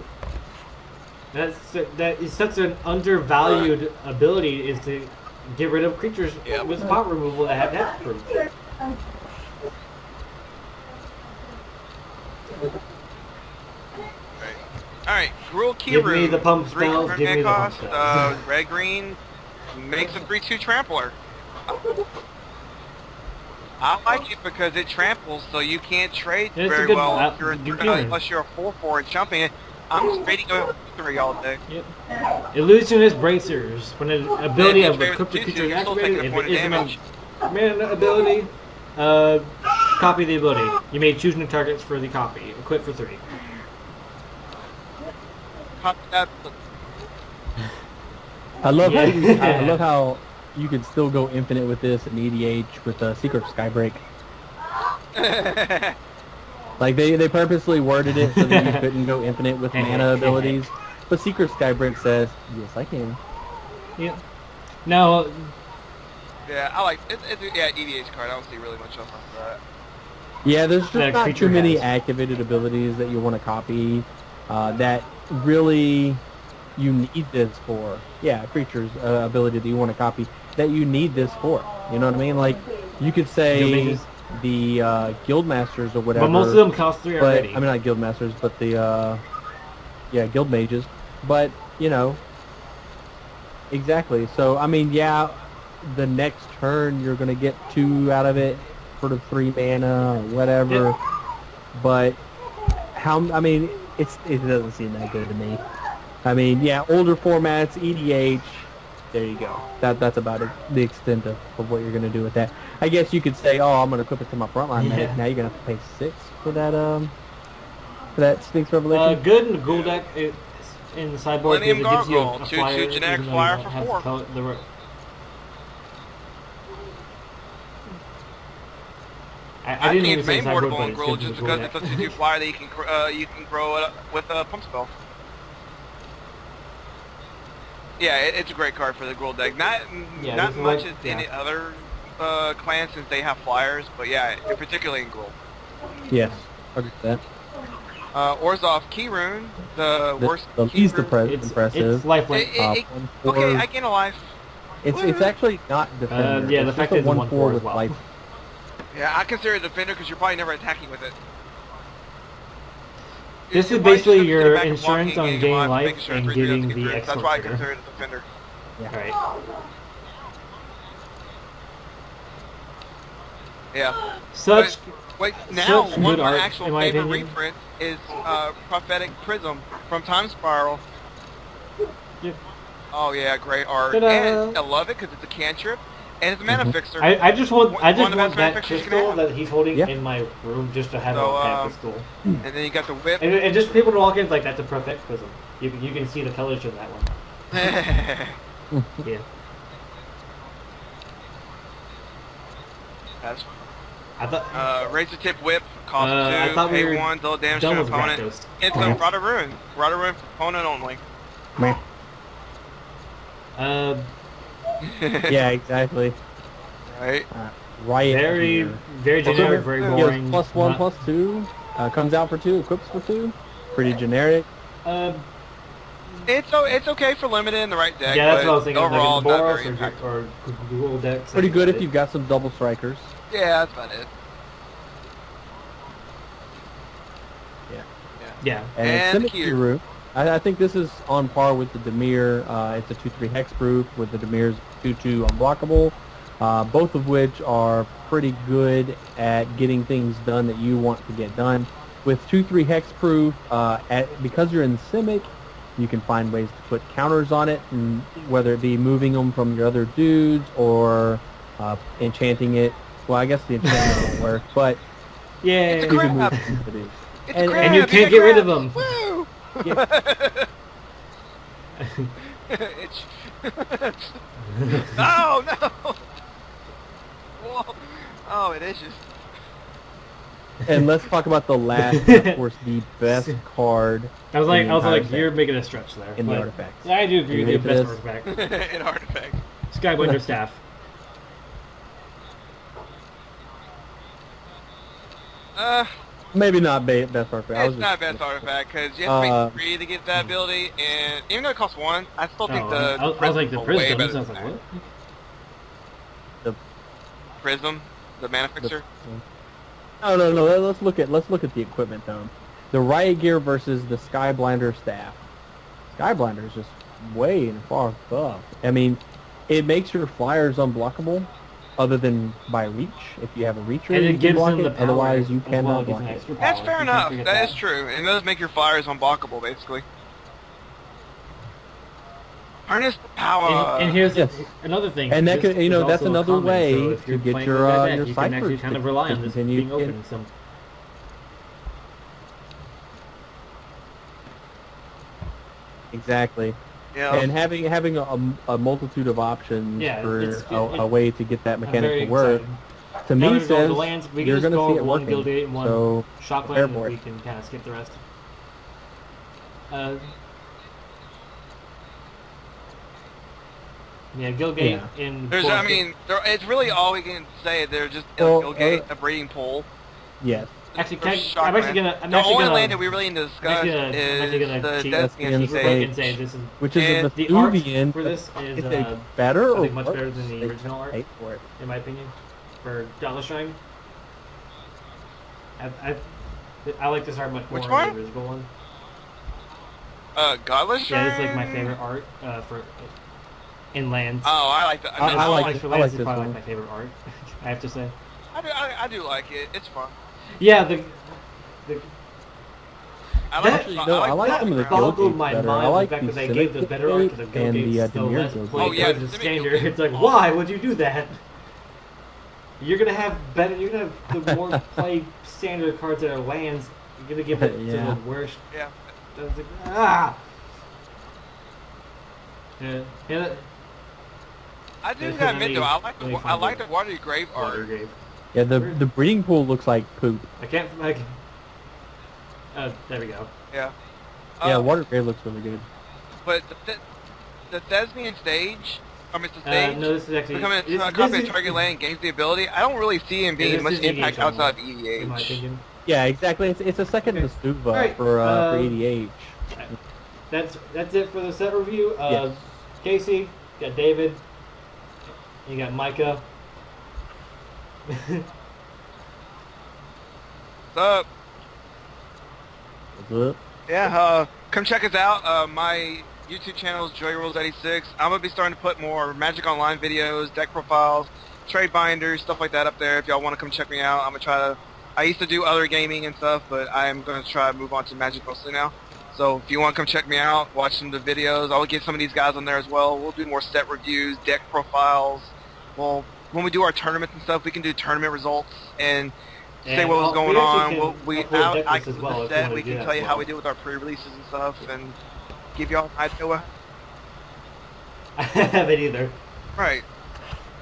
That is such an undervalued ability, is to get rid of creatures with spot removal that have hexproof. Alright, Gruul Key Give Room. me the pump 3 spells, give me the pump cost, spells. red green makes a 3/2 trampler. I like it because it tramples, so you can't trade very well unless you're a 4/4 and jumping it. I'm just trading a 3 all day. Yep. Illusionist Bracers. When an ability of a cryptic creature is activated, if it is a mana ability, copy the ability. You may choose new targets for the copy. Equip for 3. Copy that. I love how you could still go infinite with this and EDH with a Secret Skybreak. Like they purposely worded it so that you couldn't go infinite with mana abilities, but Secret Skybreak says yes, I can. Yeah. Now. Yeah, I like it. EDH card. I don't see really much else on that. Yeah, there's just not too many activated abilities that you want to copy that really you need this for. Yeah, creature's ability that you want to copy that you need this for. You know what I mean? Like, you could say the Guildmasters or whatever. But most of them cost 3 already. I mean, not Guildmasters, but the, Guild Mages. But, you know, exactly. So, I mean, yeah, the next turn you're going to get 2 out of it for the 3 mana or whatever. Yep. But, I mean, it doesn't seem that good to me. I mean, yeah, older formats, EDH, there you go. That's about it, the extent of what you're going to do with that. I guess you could say, oh, I'm going to equip it to my frontline medic. Now you're going to have to pay 6 for that Sphinx Revelation. Good in the Gruul deck in the sideboard because it gives you a flyer. 2 generic flyer for 4. I didn't even say main sideboard, boardable on Gruul just because it's a 2/2 flyer that you can grow it with a pump spell. Yeah, it's a great card for the Gruul deck. Not much as any other clans since they have flyers, but yeah, particularly in Gruul. Yes, I agree with that. Orzhov Keyrune, the worst. The least impressive. It's lifelink. Okay, I gain a life. It's actually not defender. Yeah, the fact that it's 1/4 with well. life. Yeah, I consider it defender because you're probably never attacking with it. This is basically your insurance on gaining life and getting the X. That's why I consider it a defender. Yeah. Right. Yeah. Wait, now one of my art, actual favorite reprints is Prophetic Prism from Time Spiral. Yep. Oh yeah, great art. And I love it because it's a cantrip. And it's a mana fixer. I just want that crystal that he's holding in my room just to have a crystal. And then you got the whip. And just people to walk in like that's a perfect prism. You can see the colors of that one. Yeah. That's. I thought. Razor tip whip cost 2, pay 1, deal damage to opponent. It's a Rod of Ruin. Rod of Ruin for opponent only. Yeah, exactly. Right. Riot. Very generic, very boring. +1, +2. Comes out for 2, equips for 2. Pretty generic. It's okay for limited in the right deck. Yeah, that's what I was thinking. Overall, like not very impactful. Or Google decks. Pretty good if you've got some double strikers. Yeah, that's about it. Yeah. And Key. I think this is on par with the Dimir. It's a 2/3 hexproof with the Dimir's 2/2 unblockable, both of which are pretty good at getting things done that you want to get done. With 2/3 hexproof, because you're in Simic, you can find ways to put counters on it, and whether it be moving them from your other dudes or enchanting it. Well, I guess the enchantment won't work, but yeah, you can move it. And you can't get rid of them. Woo! Yeah. It's... No, no! Whoa. Oh, it is just... And let's talk about the last, and of course, the best card. I was like, set you're making a stretch there. in the but artifacts. I do agree with You you. ready Best for artifact. an artifact. Skywinder staff. Maybe not best artifact. I was It's not just- best artifact, because you have to pay 3 to get that ability, and even though it costs 1, I still think I was like, the Prism's way prisms. better I was than like, that. what? Prism, the mana fixer. No. Let's look at the equipment though. The riot gear versus the Skyblinder staff. Skyblinder is just way and far above. I mean, it makes your flyers unblockable, other than by reach. If you have a reacher, And you it can gives block them the it. power. Otherwise, you as well, cannot it gives block them it. extra That's power. fair You can't enough. forget That is true. And those make your flyers unblockable, basically. Harness the power. And here's Yes. another thing. And that this could, is that's also a another common, way so if to you're get playing your with that deck, your you can actually ciphers kind to of rely on this continue being to- open. So Exactly. Yeah. And having a multitude of options Yeah, for it's- a way to get that I'm mechanic very to work, excited. to Now me we're going says to lands. We can you're just going to go see with it one working. Guild 8 and one So Shock prepare land, for and it. we can kind of skip the rest. Yeah, Guild Gate in... There's, I mean, it's really all we can say. They're just Well, Gilgate, a breeding pool. Yes. Actually, for shock I'm actually land. gonna... I'm The actually only gonna... land that we really need to discuss I'm actually gonna is the cheat. Thespian Thespian stage. and say this is... Which is And a the art Vesuvian. for this is, Is it better I or think much worse? better than the They original art, pay for it. in my opinion, for Godless Shrine. I like this art much more Which than one? the original one. Godless Yeah, this is like my Shrine? favorite art for in lands. Oh, I like that. I like Like, it. for I lands like is this probably one. like my favorite art. I have to say. I do like it. It's fun. Yeah, I That- like, Actually, no, I like that some of the boggled Guild Gates my better. mind, I like the fact the that they gave the Civic better art to the Gate Guild and the Gates, the Demir less Guild play Oh, yeah, cards the the Civic standard. Guild It's like, Gates. why would you do that? You're gonna have better. You're gonna have the more play standard cards that are lands. You're gonna give it to Yeah. the worst. yeah. I was like, ah. Yeah. I do There's gotta so admit many though, I like the fun Watery Grave art. Watergrave. Yeah, the breeding pool looks like poop. I can't. There we go. Yeah. Yeah, Watergrave looks really good. But the Thespian stage, the stage, No, this is actually. becoming this a copy is- of Target Land and gains the ability. I don't really see him being this much is impact EDH only, outside of in my EDH. opinion. Yeah, exactly. It's a second Okay. Vesuva Alright, for EDH. That's it for the set review. Yes. Casey, you got David, you got Micah. What's up? What's up? Yeah, come check us out. My YouTube channel is JoyRules86. I'm gonna be starting to put more Magic Online videos, deck profiles, trade binders, stuff like that up there. If y'all want to come check me out, I'm gonna try to. I used to do other gaming and stuff, but I am gonna try to move on to Magic mostly now. So if you want to come check me out, watch some of the videos, I'll get some of these guys on there as well. We'll do more set reviews, deck profiles. Well, when we do our tournaments and stuff, we can do tournament results and say And what was we going actually on. can We upload deck I lists as well if you set. wanna We do can that tell as you how well. we do with our pre-releases and stuff, and give y'all an idea. I haven't either. Right.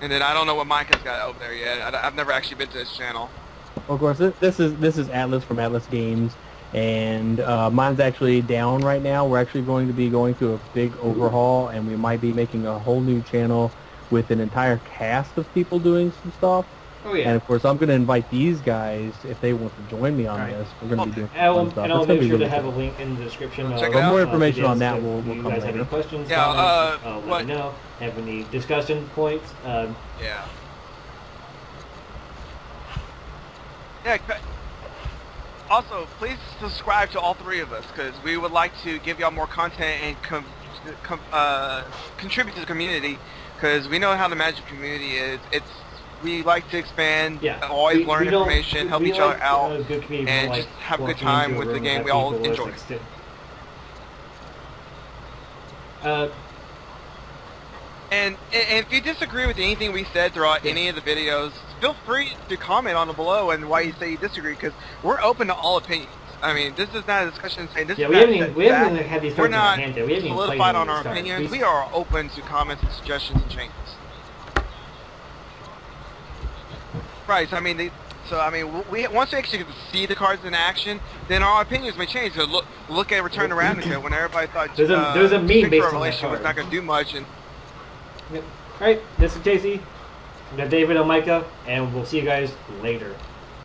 And then I don't know what Mike has got over there yet. I've never actually been to his channel. Of course, this is Atlas from Atlas Games, and mine's actually down right now. We're actually going to be going through a big overhaul, and we might be making a whole new channel with an entire cast of people doing some stuff. Oh yeah. And of course, I'm going to invite these guys if they want to join me on Alright. this. We're going to be doing And some fun stuff. and I'll It's gonna make be sure to really have a cool. link in the description. Check it But out. more information videos on that if will you come guys have later. any questions, Yeah, comments, let what- me know. Have any discussion points? Yeah. Yeah. Also, please subscribe to all three of us, because we would like to give y'all more content and contribute to the community, because we know how the Magic community is. We like to expand, Yeah. always learn we don't- information, help we each other like, out, a good community. and We just like have a good walking time into a with the room game and we have all people enjoy. listening to. And if you disagree with anything we said throughout any of the videos, feel free to comment on the below and why you say you disagree, because we're open to all opinions. I mean, this is not a discussion saying this Yeah, is we not haven't even, we set haven't back. even had these We're cards in our not hand yet. We haven't even played solidified any on of our these cards. opinions. We are open to comments and suggestions and changes. Right. So I mean, we once we actually get to see the cards in action, then our opinions may change. So look at Return to Ravnica when everybody thought There's a meme Synchro based on that Relation was card. not going to do much, and Yep. Alright, this is JC. I'm David and Micah, and we'll see you guys later.